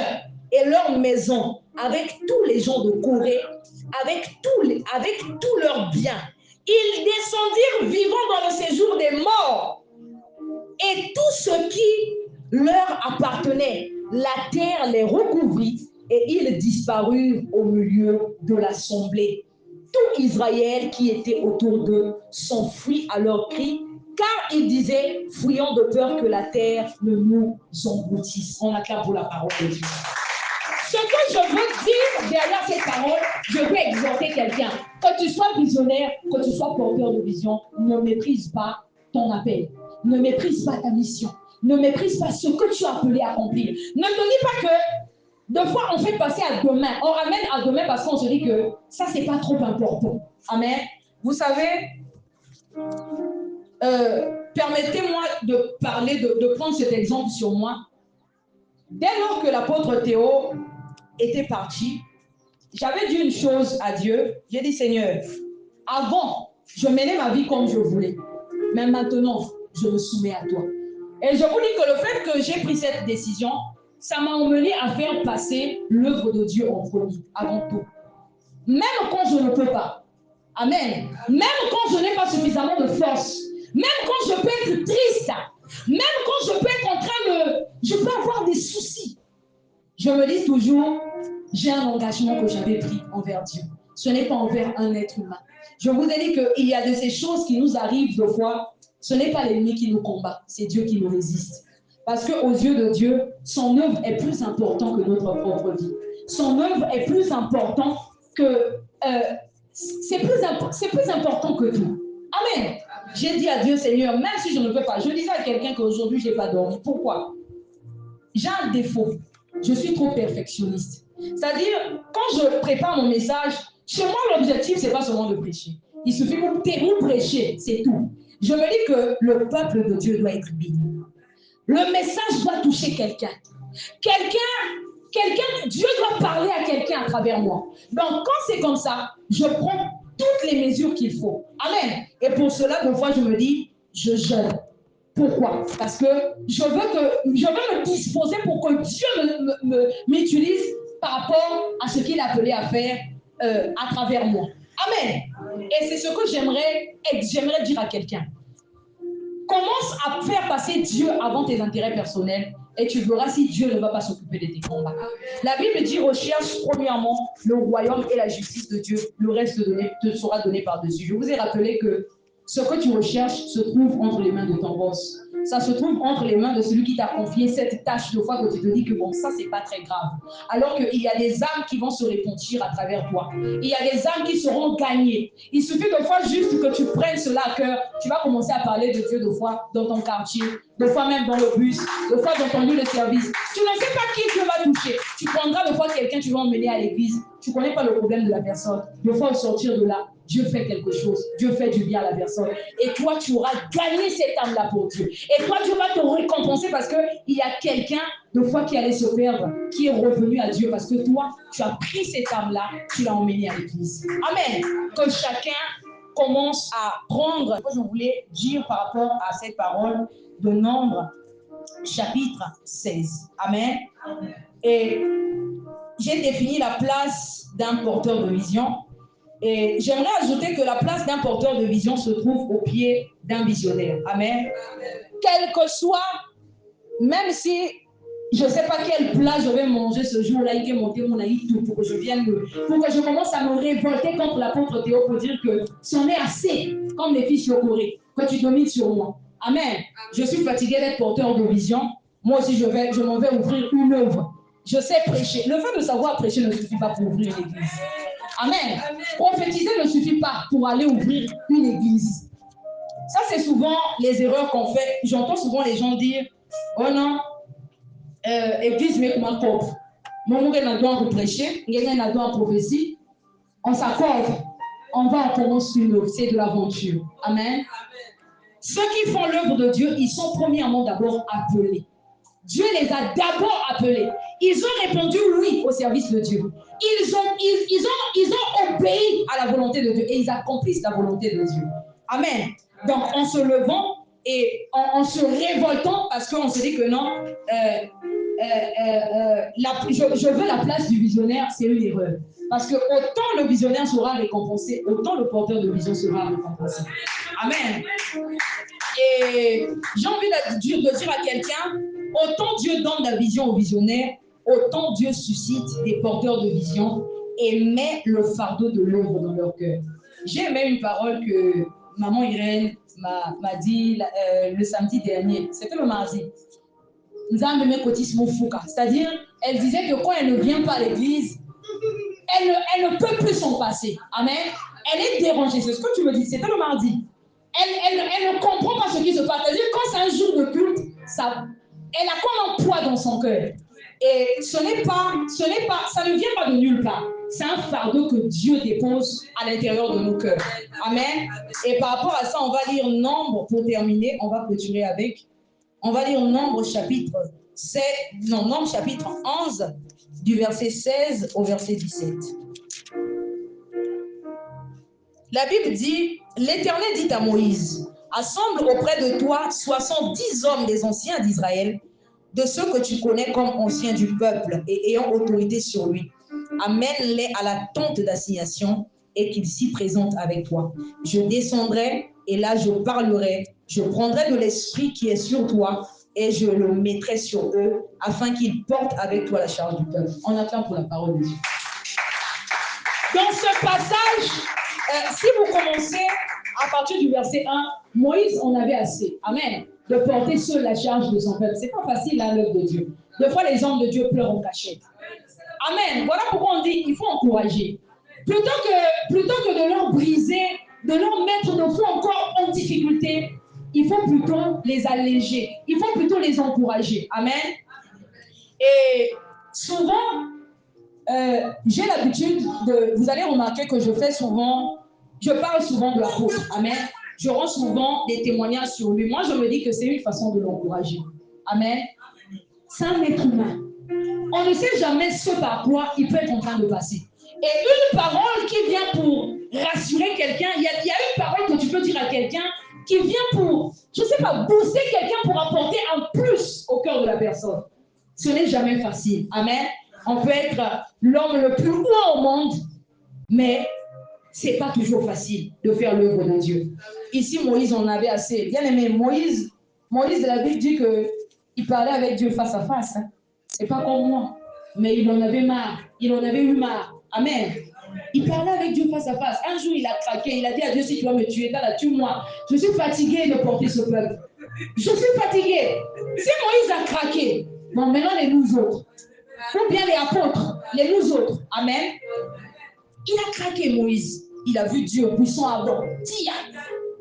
eux et leurs maisons, avec tous les gens de Corée, avec tous leurs biens. Ils descendirent vivants dans le séjour des morts. Et tout ce qui leur appartenait, la terre les recouvrit et ils disparurent au milieu de l'assemblée. Tout Israël qui était autour d'eux s'enfuit à leurs cris, car ils disaient, fuyons de peur que la terre ne nous engloutisse. On acclame pour la parole de Dieu. Ce que je veux dire derrière cette parole, je veux exhorter quelqu'un. Que tu sois visionnaire, que tu sois porteur de vision, ne méprise pas ton appel. Ne méprise pas ta mission. Ne méprise pas ce que tu as appelé à accomplir. Ne te dis pas que deux fois on fait passer à demain. On ramène à demain parce qu'on se dit que ça, c'est pas trop important. Amen. Vous savez, permettez-moi de parler, de prendre cet exemple sur moi. Dès lors que l'apôtre Théo était parti, j'avais dit une chose à Dieu. J'ai dit, Seigneur, avant, je menais ma vie comme je voulais. Mais maintenant, je me soumets à toi. Et je vous dis que le fait que j'ai pris cette décision, ça m'a emmené à faire passer l'œuvre de Dieu en premier, avant tout. Même quand je ne peux pas. Amen. Même quand je n'ai pas suffisamment de force. Même quand je peux être triste. Même quand je peux être en train de... Je peux avoir des soucis. Je me dis toujours, j'ai un engagement que j'avais pris envers Dieu. Ce n'est pas envers un être humain. Je vous ai dit qu'il y a de ces choses qui nous arrivent deux fois. Ce n'est pas l'ennemi qui nous combat, c'est Dieu qui nous résiste. Parce qu'aux yeux de Dieu, son œuvre est plus importante que notre propre vie. Son œuvre est plus importante que c'est plus important que tout. Amen. J'ai dit à Dieu, Seigneur, même si je ne peux pas, je disais à quelqu'un qu'aujourd'hui, je n'ai pas dormi. Pourquoi? J'ai un défaut. Je suis trop perfectionniste. C'est-à-dire, quand je prépare mon message, chez moi, l'objectif, ce n'est pas seulement de prêcher. Il suffit de prêcher, c'est tout. Je me dis que le peuple de Dieu doit être béni. Le message doit toucher quelqu'un. Dieu doit parler à quelqu'un à travers moi. Donc, quand c'est comme ça, je prends toutes les mesures qu'il faut. Amen. Et pour cela, des fois, je me dis, je jeûne. Pourquoi? Parce que je veux me disposer pour que Dieu m'utilise par rapport à ce qu'il a appelé à faire à travers moi. Amen. Et c'est ce que j'aimerais dire à quelqu'un. Commence à faire passer Dieu avant tes intérêts personnels et tu verras si Dieu ne va pas s'occuper de tes combats. La Bible dit, recherche premièrement le royaume et la justice de Dieu. Le reste te sera donné par-dessus. Je vous ai rappelé que ce que tu recherches se trouve entre les mains de ton boss. Ça se trouve entre les mains de celui qui t'a confié cette tâche de fois que tu te dis que bon, ça, c'est pas très grave. Alors qu'il y a des âmes qui vont se répentir à travers toi. Il y a des âmes qui seront gagnées. Il suffit de fois juste que tu prennes cela à cœur. Tu vas commencer à parler de Dieu de fois dans ton quartier, de fois même dans le bus, de fois dans ton lieu de service. Tu ne sais pas qui Dieu va toucher. Tu prendras de fois quelqu'un, tu vas emmener à l'église. Tu ne connais pas le problème de la personne. De fois au sortir de là, Dieu fait quelque chose. Dieu fait du bien à la personne. Et toi, tu auras gagné cette âme-là pour Dieu. Et toi, Dieu va te récompenser parce qu'il y a quelqu'un, de fois qui allait se perdre, qui est revenu à Dieu parce que toi, tu as pris cette âme-là, tu l'as emmenée à l'église. Amen. Que chacun commence à prendre ce que je voulais dire par rapport à cette parole de Nombre, chapitre 16. Amen. Et j'ai défini la place d'un porteur de vision. Et j'aimerais ajouter que la place d'un porteur de vision se trouve au pied d'un visionnaire. Amen. Quel que soit, même si je ne sais pas quel plat je vais manger ce jour-là, il faut monter mon aïe tout pour que je commence à me révolter contre l'apôtre Théo pour dire que c'en est assez, comme les filles chocolées, que tu domines sur moi. Amen. Je suis fatigué d'être porteur de vision. Moi aussi, je m'en vais ouvrir une œuvre. Je sais prêcher. Le fait de savoir prêcher ne suffit pas pour ouvrir une église. Amen. Prophétiser ne suffit pas pour aller ouvrir une église. Ça, c'est souvent les erreurs qu'on fait. J'entends souvent les gens dire, oh non, église, mais comment on mon n'a pas prêcher, il n'a pas prophétie. On s'accorde, on commence une œuvre. C'est de l'aventure. Amen. Ceux qui font l'œuvre de Dieu, ils sont premièrement d'abord appelés. Dieu les a d'abord appelés. Ils ont répondu oui au service de Dieu. Ils ont obéi à la volonté de Dieu et ils accomplissent la volonté de Dieu. Amen. Donc, en se levant et en se révoltant parce qu'on se dit que non, je veux la place du visionnaire, c'est une erreur. Parce que autant le visionnaire sera récompensé, autant le porteur de vision sera récompensé. Amen. Et j'ai envie de dire à quelqu'un, autant Dieu donne la vision aux visionnaires, autant Dieu suscite des porteurs de vision et met le fardeau de l'œuvre dans leur cœur. J'ai aimé une parole que maman Irène m'a dit le samedi dernier. C'était le mardi. C'est-à-dire, elle disait que quand elle ne vient pas à l'église, elle ne peut plus s'en passer. Amen. Elle est dérangée. C'est ce que tu me dis. C'était le mardi. Elle ne comprend pas ce qui se passe. C'est-à-dire, quand c'est un jour de culte, elle a comme un poids dans son cœur. Et ça ne vient pas de nulle part. C'est un fardeau que Dieu dépose à l'intérieur de nos cœurs. Amen. Et par rapport à ça, on va lire Nombre pour terminer. On va clôturer avec. On va lire Nombre chapitre 11, du verset 16 au verset 17. La Bible dit, l'Éternel dit à Moïse, assemble auprès de toi 70 hommes des anciens d'Israël, de ceux que tu connais comme anciens du peuple et ayant autorité sur lui. Amène-les à la tente d'assignation et qu'ils s'y présentent avec toi. Je descendrai et là je parlerai. Je prendrai de l'esprit qui est sur toi et je le mettrai sur eux afin qu'ils portent avec toi la charge du peuple. On attend pour la parole de Dieu. Dans ce passage, si vous commencez à partir du verset 1, Moïse en avait assez. Amen. De porter seul la charge de son peuple. C'est pas facile à l'œuvre de Dieu. Des fois, les hommes de Dieu pleurent en cachette. Amen. Voilà pourquoi on dit il faut encourager. plutôt que de leur briser, de leur mettre de fois encore en difficulté, il faut plutôt les alléger. Il faut plutôt les encourager. Amen. Et souvent, j'ai l'habitude de... Vous allez remarquer que je parle souvent de l'apôtre. Amen. Je rends souvent des témoignages sur lui. Moi, je me dis que c'est une façon de l'encourager. Amen. C'est un être humain. On ne sait jamais ce par quoi il peut être en train de passer. Et une parole qui vient pour rassurer quelqu'un, il y a une parole que tu peux dire à quelqu'un qui vient pour, je ne sais pas, booster quelqu'un pour apporter un plus au cœur de la personne. Ce n'est jamais facile. Amen. On peut être l'homme le plus haut au monde, mais ce n'est pas toujours facile de faire l'œuvre de Dieu. Ici, Moïse en avait assez. Bien aimé, Moïse de la Bible dit qu'il parlait avec Dieu face à face. Hein. Ce n'est pas comme moi. Mais il en avait marre. Il en avait eu marre. Amen. Il parlait avec Dieu face à face. Un jour, il a craqué. Il a dit à Dieu, si tu vas me tuer, tue-moi. Je suis fatigué de porter ce peuple. Je suis fatigué. Si Moïse a craqué, bon, maintenant les nous autres. Ou bien les apôtres, les nous autres. Amen. Il a craqué, Moïse. Il a vu Dieu puissant avant.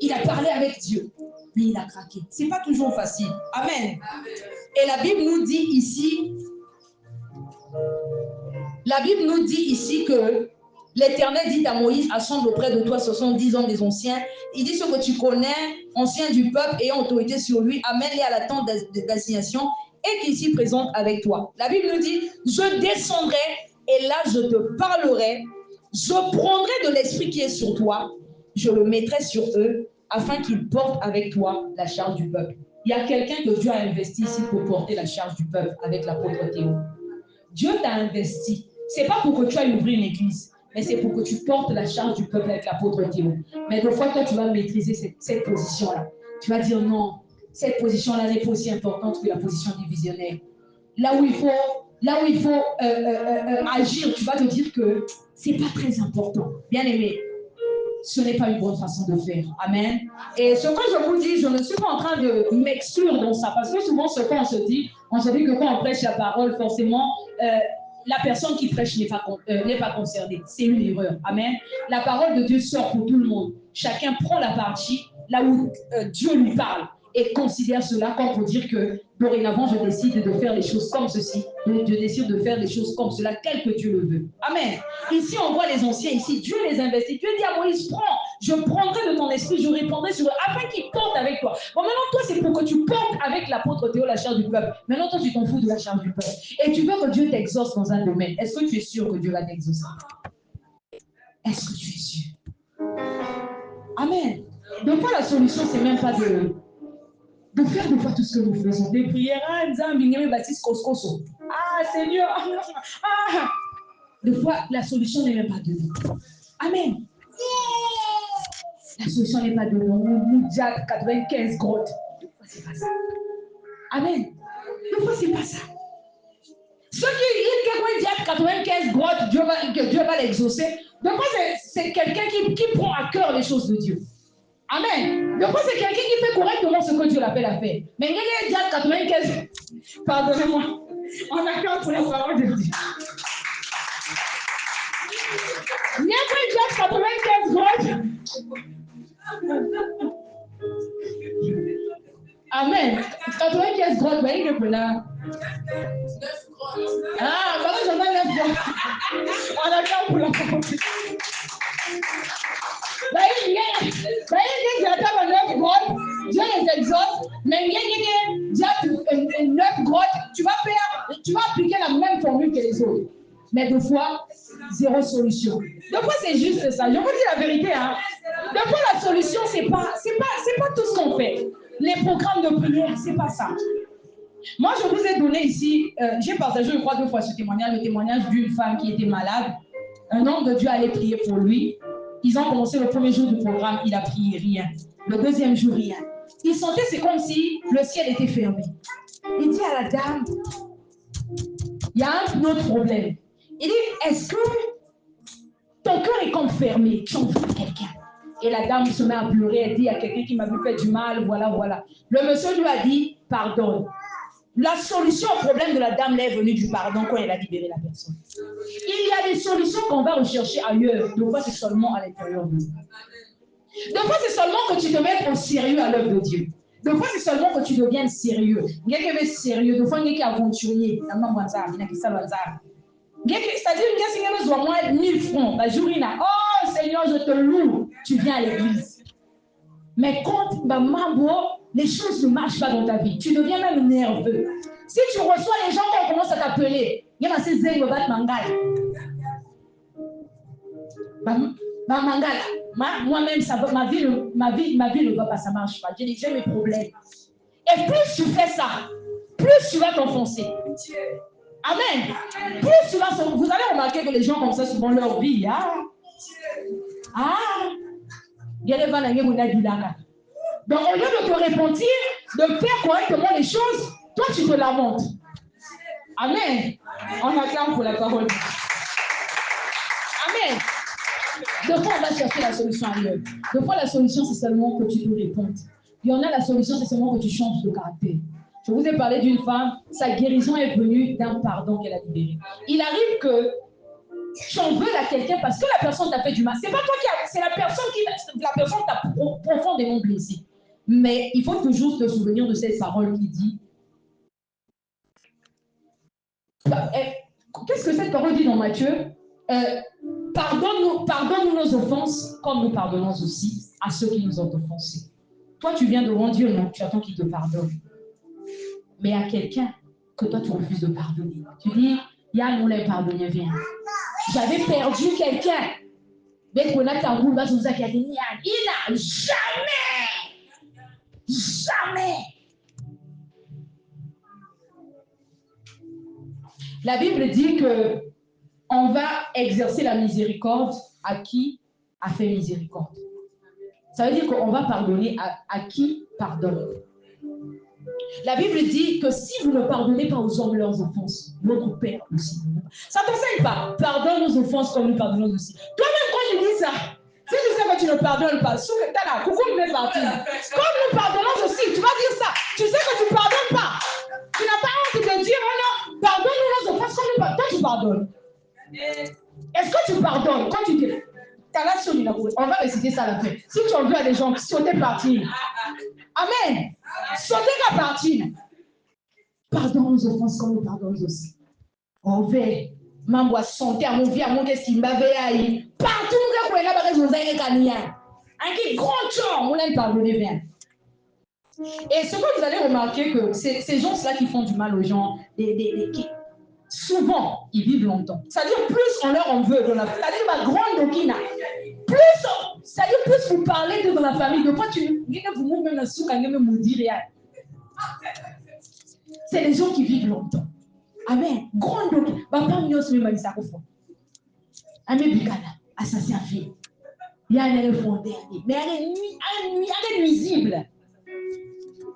Il a parlé avec Dieu. Mais il a craqué. Ce n'est pas toujours facile. Amen. Et la Bible nous dit ici que l'Éternel dit à Moïse, assemble auprès de toi 70 hommes des anciens. Il dit ce que tu connais, anciens du peuple ayant autorité sur lui, amène-les à la tente d'assignation et qu'il s'y présente avec toi. La Bible nous dit, je descendrai et là je te parlerai, je prendrai de l'esprit qui est sur toi, je le mettrai sur eux afin qu'ils portent avec toi la charge du peuple. Il y a quelqu'un que Dieu a investi ici pour porter la charge du peuple avec l'apôtre Théo. Dieu t'a investi. Ce n'est pas pour que tu ailles ouvrir une église, mais c'est pour que tu portes la charge du peuple avec l'apôtre Théo. Mais des fois, toi, tu vas maîtriser cette position-là. Tu vas dire non, cette position-là n'est pas aussi importante que la position du visionnaire. Là où il faut agir, tu vas te dire que ce n'est pas très important. Bien aimé, ce n'est pas une bonne façon de faire. Amen. Et ce que je vous dis, je ne suis pas en train de m'exclure dans ça. Parce que souvent, ce qu'on se dit que quand on prêche la parole, forcément, la personne qui prêche n'est pas concernée. C'est une erreur. Amen. La parole de Dieu sort pour tout le monde. Chacun prend la partie là où Dieu lui parle et considère cela comme pour dire que dorénavant, je décide de faire les choses comme ceci. Je décide de faire les choses comme cela, tel que Dieu le veut. Amen. Ici, on voit les anciens. Ici, Dieu les investit. Dieu dit à Moïse, prends, je prendrai de ton esprit, je répondrai sur eux, afin qu'ils portent avec toi. Bon, maintenant, toi, c'est pour que tu portes avec l'apôtre Théo la charge du peuple. Maintenant, toi, tu t'en fous de la charge du peuple. Et tu veux que Dieu t'exauce dans un domaine. Est-ce que tu es sûr que Dieu va t'exaucer? Est-ce que tu es sûr? Amen. Donc, la solution, c'est même pas de faire de fois tout ce que nous faisons. Des prières, Seigneur, des fois, la solution n'est même pas de nous. Amen. La solution n'est pas de nous. Nous disons 95 grottes. Des fois, c'est pas ça. Amen. Des fois, c'est pas ça. Ceux qui disent 95 grottes, que Dieu va l'exaucer, des fois, c'est quelqu'un qui prend à cœur les choses de Dieu. Amen. Donc, c'est quelqu'un qui fait correctement ce que Dieu l'appelle à faire. Mais il y a déjà 95. Pardonnez-moi. On accorde pour la parole de Dieu. Il y a déjà 95 grottes. Amen. 95 grottes, mais il est là. Ah, pardon, j'en ai 9 grottes. On accorde pour la parole de Dieu. Dieu les exauce, mais il y a 9 grottes, tu vas appliquer la même formule que les autres. Mais deux fois, zéro solution. Deux fois, c'est juste ça. Je vous dis la vérité. Hein. Deux fois, la solution, c'est pas tout ce qu'on fait. Les programmes de prière, c'est pas ça. Moi, je vous ai donné ici, j'ai partagé, je crois, 2 fois ce témoignage, le témoignage d'une femme qui était malade. Un homme de Dieu allait prier pour lui. Ils ont commencé le premier jour du programme, il a prié, rien. Le deuxième jour, rien. Il sentait, c'est comme si le ciel était fermé. Il dit à la dame, il y a un autre problème. Il dit, est-ce que ton cœur est comme fermé? Tu en veux quelqu'un? Et la dame se met à pleurer, elle dit, il y a quelqu'un qui m'a vu faire du mal, voilà. Le monsieur lui a dit, pardonne. La solution au problème de la dame là est venue du pardon quand elle a libéré la personne. Il y a des solutions qu'on va rechercher ailleurs. Des fois, c'est seulement à l'intérieur de nous. Des fois, c'est seulement que tu te mettes au sérieux à l'œuvre de Dieu. Des fois, c'est seulement que tu deviennes sérieux. Quelqu'un est sérieux. Des fois, quelqu'un est aventurier. C'est-à-dire, quelqu'un qui a 1000 francs. Oh Seigneur, je te loue. Tu viens à l'église. Mais quand les choses ne marchent pas dans ta vie, tu deviens même nerveux. Si tu reçois les gens qui commencent à t'appeler, il y a ces zègres moi-même, ma vie ne va pas, ça ne marche pas. J'ai mes problèmes. Et plus tu fais ça, plus tu vas t'enfoncer. Amen. Plus tu vas, vous allez remarquer que les gens comme ça, souvent leur vie, donc au lieu de te repentir, de faire correctement les choses, toi tu te lamentes. Amen. On acclame pour la parole. Amen. Deux fois, on va chercher la solution ailleurs. Deux fois, la solution, c'est seulement que tu te répondes. Il y en a, la solution, c'est seulement que tu changes de caractère. Je vous ai parlé d'une femme, sa guérison est venue d'un pardon qu'elle a libéré. Il arrive que tu en veux à quelqu'un parce que la personne t'a fait du mal. C'est pas toi c'est la personne t'a profondément blessé. Mais il faut toujours te souvenir de cette parole qui dit. Qu'est-ce que cette parole dit dans Matthieu? Pardonne-nous nos offenses comme nous pardonnons aussi à ceux qui nous ont offensés. Toi, tu viens devant Dieu, non? Tu attends qu'il te pardonne. Mais à quelqu'un que toi, tu refuses de pardonner. Tu dis, Yann, on l'a pardonné, viens. J'avais perdu quelqu'un. Mais qu'on a ta roue, il n'a jamais. La Bible dit que on va exercer la miséricorde à qui a fait miséricorde. Ça veut dire qu'on va pardonner à qui pardonne. La Bible dit que si vous ne pardonnez pas aux hommes leurs offenses, votre Père aussi. Ça ne t'enseigne pas. Pardonne nos offenses comme nous pardonnons aussi. Toi-même, quand je dis ça, si tu sais que tu ne pardonnes pas, comme nous pardonnons aussi, tu vas dire ça. Tu sais que tu ne pardonnes pas. Tu n'as pas honte de dire, oh non, pardonne-nous nos offenses comme nous pardonnons. Toi, tu pardonnes. Est-ce que tu pardonnes quand tu dis, on va réciter ça à la fin. Si tu en veux à des gens, sautez partir. Amen. Sautez qu'à partir. Pardonne nos offenses comme nous pardonnons aussi. On va m'envoie santé à mon vie, à mon estime, partout où il y a un grand chant, on aime pardonner bien. Et ce que vous allez remarquer que ces gens-là qui font du mal aux gens, souvent, ils vivent longtemps. C'est-à-dire, plus on leur en veut, c'est-à-dire, ma grande dokina, c'est-à-dire, plus vous parlez de dans la famille, de quoi vous même la souka, me dire. C'est les gens qui vivent longtemps. Amen. Grande dokina. Papa mios me m'a ça Amen bikana, assassin fille. Il y a un éléphant dernier. Mais elle est nuisible.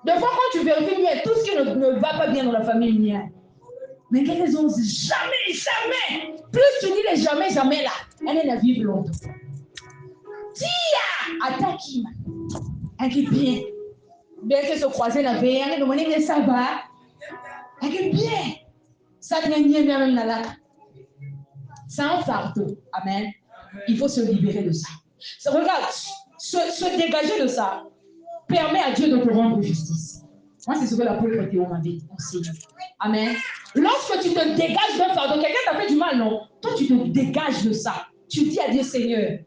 De fois, quand tu vérifies, tout ce qui ne va pas bien dans la famille, mais quelle raison? Jamais. Plus tu dis les jamais là, elle la vivre longtemps. Tia! Attaque, elle est bien. Bien que se croiser la veille, elle est demandée, mais ça va. Elle est bien. Ça vient même la lac. C'est un fardeau. Amen. Il faut se libérer de ça. Regarde, se dégager de ça permet à Dieu de te rendre justice. Moi, c'est ce que l'apôtre Théo m'avait enseigné. Amen. Lorsque tu te dégages d'un fardeau, quelqu'un t'a fait du mal, non? Toi, tu te dégages de ça. Tu dis à Dieu, Seigneur,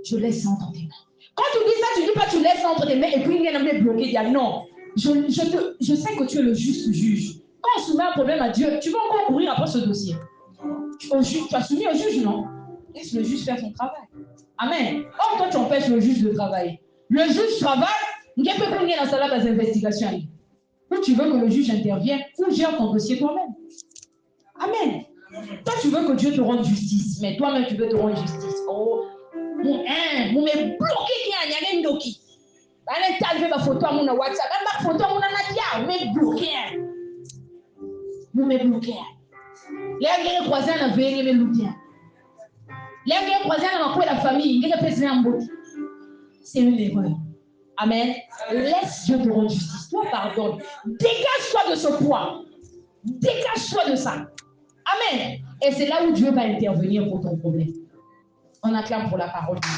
je laisse ça entre tes mains. Quand tu dis ça, tu ne dis pas tu laisses ça entre tes mains et puis il y a un bloqué. Il y a non. Je sais que tu es le juste juge. Quand on soumet un problème à Dieu, tu vas encore courir après ce dossier. Tu as soumis au juge, non? Laisse le juge faire son travail. Amen. Or, toi, tu empêches le juge de travailler. Le juge travaille, il n'y a pas de dans sa des investigations. Ou tu veux que le juge intervienne, ou gère ton dossier toi-même. Amen. Toi, tu veux que Dieu te rende justice, mais toi-même, tu veux te rendre justice. Oh, mon bloqué qui a un doki. Allez, t'as ma photo à mon WhatsApp, ma photo à mon anakia, mais bloqué. Vous me bloquez. Les gens croisés en veille, les bloqués. Les gens croisés en quoi la famille, ils ne peuvent pas. C'est une erreur. Amen. Laisse Dieu te rendre justice. Toi, pardonne. Dégage-toi de ce poids. Dégage-toi de ça. Amen. Et c'est là où Dieu va intervenir pour ton problème. On acclame pour la parole de Dieu.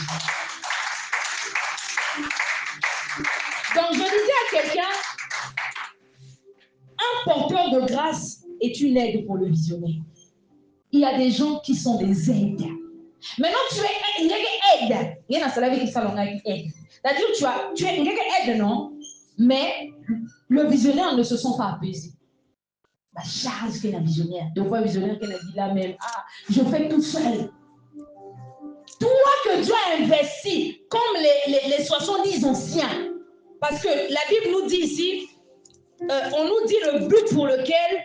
Donc, je disais à quelqu'un, un porteur de grâce est une aide pour le visionnaire. Il y a des gens qui sont des aides. Maintenant, tu es une aide. Il y a un qui aide. C'est-à-dire tu es une aide, non? Mais le visionnaire ne se sent pas apaisé. La charge qu'est un visionnaire. Deux fois, visionnaire qu'elle a dit là même. Ah, je fais tout seul. Toi que Dieu a investi, comme les 70 anciens. Parce que la Bible nous dit ici, on nous dit le but pour lequel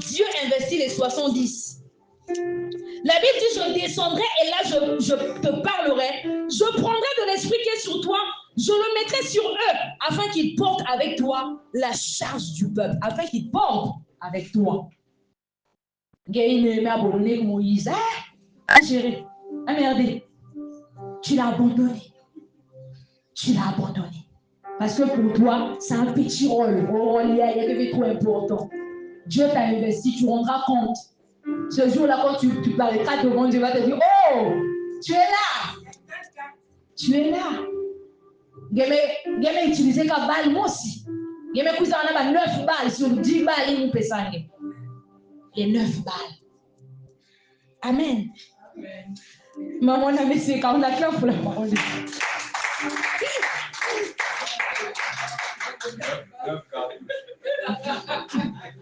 Dieu investit les 70. La Bible dit, je descendrai et là je te parlerai. Je prendrai de l'esprit qui est sur toi. Je le mettrai sur eux afin qu'ils portent avec toi la charge du peuple. Afin qu'ils portent avec toi. Moïse, géré. Merde. Tu l'as abandonné. Tu l'as abandonné. Parce que pour toi, c'est un petit rôle. Il y a quelque chose trop important. Dieu t'a investi, tu rendras compte. Ce jour-là, quand tu paraîtras devant Dieu, va te dire, oh, tu es là. Tu es là. J'ai utilisé la balle, moi aussi. J'ai mis 9 balles sur 10 balles, il nous peut s'enlever. Les 9 balles. Amen. Maman, on a mis c'est quand on a clair pour la parole de Dieu.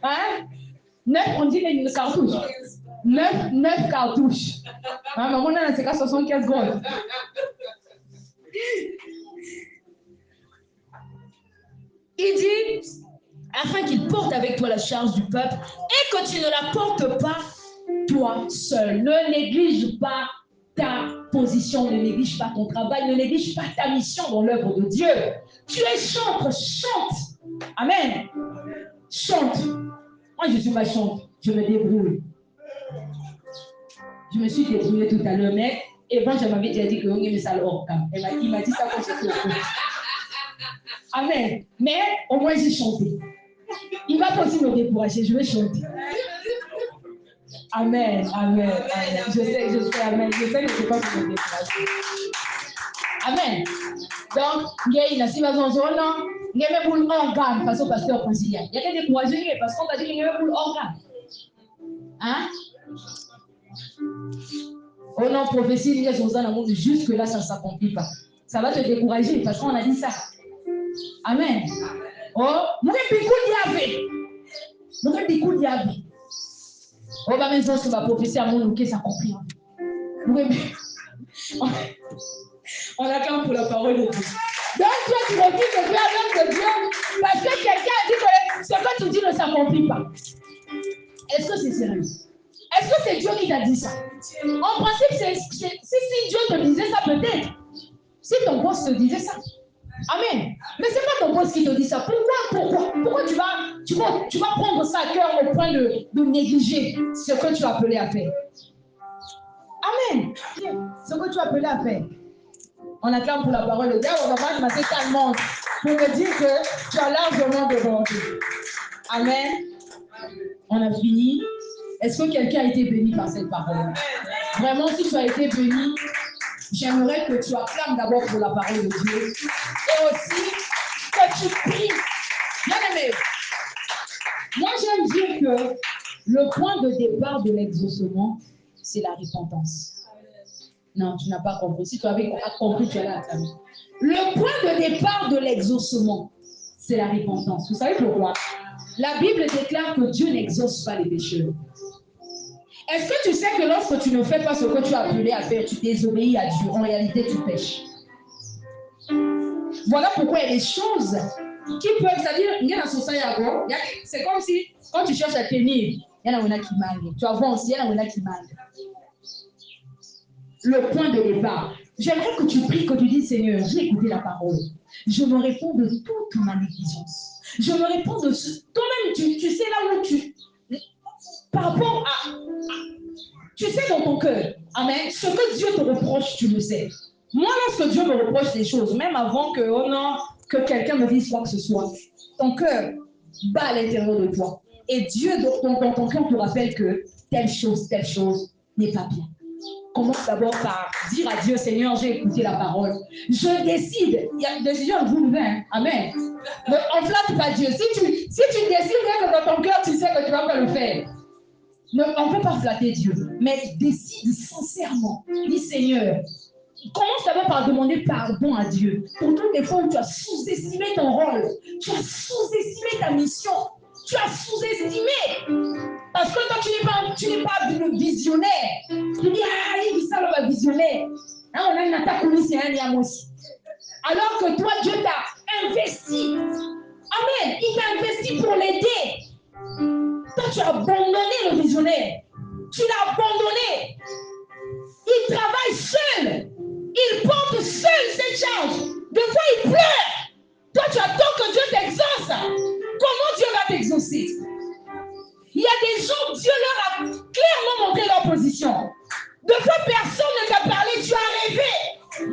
Hein? 9, on dit les cartouches. 9 cartouches. Hein, maman, on a 75 secondes. Il dit, afin qu'il porte avec toi la charge du peuple et que tu ne la portes pas toi seul. Ne néglige pas ta position, ne néglige pas ton travail, ne néglige pas ta mission dans l'œuvre de Dieu. Tu es chantre, chante. Amen. Chante. Moi, je suis pas chante, je me débrouille. Je me suis débrouillée tout à l'heure, mais Evan, je m'avais déjà dit que on est ça il m'a dit ça quand j'étais au cours. Amen. Mais au moins, j'ai chanté. Il va pas aussi me décourager, je vais chanter. Amen, amen, amen. Je sais, amen. Je sais que je ne peux pas me décourager. Amen. Donc, il y a une situation, non, il y a même un organe face au pasteur conciliant. Il y a des découragés parce qu'on a dit qu'il y a un organe. Hein? Oh non, prophétie, il y a chose dans le monde, jusque là, ça ne s'accomplit pas. Ça va te décourager parce qu'on a dit ça. Amen. Oh, moi, je suis diable. Moi, je suis diable. Oh, bah, même si ma prophétie à mon ok, ça compris. On acclame pour la parole de Dieu. Donc, toi, tu refuses de faire l'œuvre de Dieu parce que quelqu'un a dit que ce que tu dis ne s'accomplit pas. Est-ce que c'est sérieux? Est-ce que c'est Dieu qui t'a dit ça? En principe, si Dieu te disait ça, peut-être. Si ton boss te disait ça. Amen. Mais ce n'est pas ton boss qui te dit ça. Pourquoi tu vas prendre ça à cœur au point de négliger ce que tu as appelé à faire? Amen. Ce que tu as appelé à faire. On acclame pour la parole de Dieu. On va pas demander tellement pour me dire que tu as largement débordé. Amen. On a fini. Est-ce que quelqu'un a été béni par cette parole? Vraiment, si tu as été béni, j'aimerais que tu acclames d'abord pour la parole de Dieu. Et aussi que tu pries. Bien aimé. Moi, j'aime dire que le point de départ de l'exaucement, c'est la repentance. Non, tu n'as pas compris. Si tu avais compris, tu allais acclamer. Le point de départ de l'exaucement, c'est la repentance. Vous savez pourquoi? La Bible déclare que Dieu n'exauce pas les pécheurs. Est-ce que tu sais que lorsque tu ne fais pas ce que tu as appelé à faire, tu désobéis à Dieu? En réalité, tu pêches. Voilà pourquoi il y a des choses qui peuvent, c'est-à-dire, il y a la société à bord, c'est comme si, quand tu cherches à tenir, il y en a qui manquent. Tu avances, il y en a qui manquent. Le point de départ. J'aimerais que tu pries, que tu dis, Seigneur, j'ai écouté la parole. Je me réponds de toute ma négligence. Je me réponds de ce... Toi-même, tu sais là où tu... Par rapport à... Tu sais dans ton cœur. Amen. Ce que Dieu te reproche, tu le sais. Moi, lorsque Dieu me reproche des choses, même avant que, oh non, que quelqu'un me dise quoi que ce soit, ton cœur bat à l'intérieur de toi. Et Dieu, dans ton cœur, te rappelle que telle chose n'est pas bien. Commence d'abord par dire à Dieu, Seigneur, j'ai écouté la parole. Je décide. Il y a une décision à vous lever. Hein? Amen. Ne enflamme pas Dieu. Si tu décides que dans ton cœur, tu sais que tu ne vas pas le faire. On ne peut pas flatter Dieu. Mais décide sincèrement. Dis, Seigneur, commence d'abord par demander pardon à Dieu pour toutes les fois où tu as sous-estimé ton rôle, tu as sous-estimé ta mission, tu as sous-estimé. Parce que toi, tu n'es pas le visionnaire. Tu dis, ah, il dit ça, le visionnaire. Hein, on a une attaque c'est un niam aussi. Alors que toi, Dieu t'a investi. Amen. Il t'a investi pour l'aider. Toi, tu as abandonné le visionnaire. Tu l'as abandonné. Il travaille seul. Il porte seul cette charge. Des fois, il pleure. Toi, tu attends que Dieu t'exauce. Comment Dieu va t'exaucer? Il y a des gens, Dieu leur a clairement montré leur position. Des fois, personne ne t'a parlé, tu as rêvé.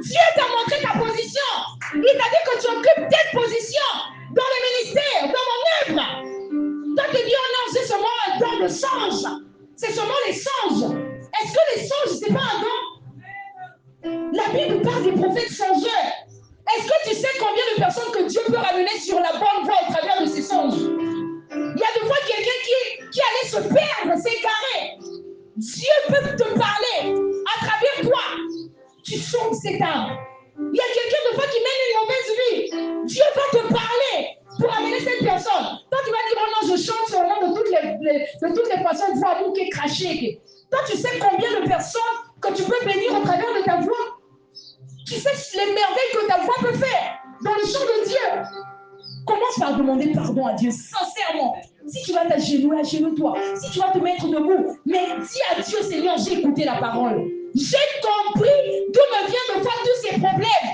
Dieu t'a montré ta position. Il t'a dit que tu occupes telle position dans le ministère, dans mon œuvre. Toi, tu dis, oh non, c'est seulement un don de songe. C'est seulement les songes. Est-ce que les songes, c'est pas un don? La Bible parle des prophètes songeurs. Est-ce que tu sais combien de personnes que Dieu peut ramener sur la bonne voie au travers de ces songes? Il y a des fois quelqu'un qui allait se perdre, s'égarer. Dieu peut te parler à travers toi. Tu songes cette âme. Il y a quelqu'un de fois qui mène une mauvaise vie. Dieu va te parler pour amener cette personne. Toi, tu vas dire, oh non, je chante sur le nom de toutes les façons de voir qui est craché. Toi, tu sais combien de personnes que tu peux bénir au travers de ta voix. Tu sais les merveilles que ta voix peut faire dans le champ de Dieu. Commence par demander pardon à Dieu, sincèrement. Si tu vas t'agenouiller, agenouille-toi. Si tu vas te mettre debout, mais dis à Dieu, Seigneur, j'ai écouté la parole. J'ai compris d'où me viennent de fois tous ces problèmes.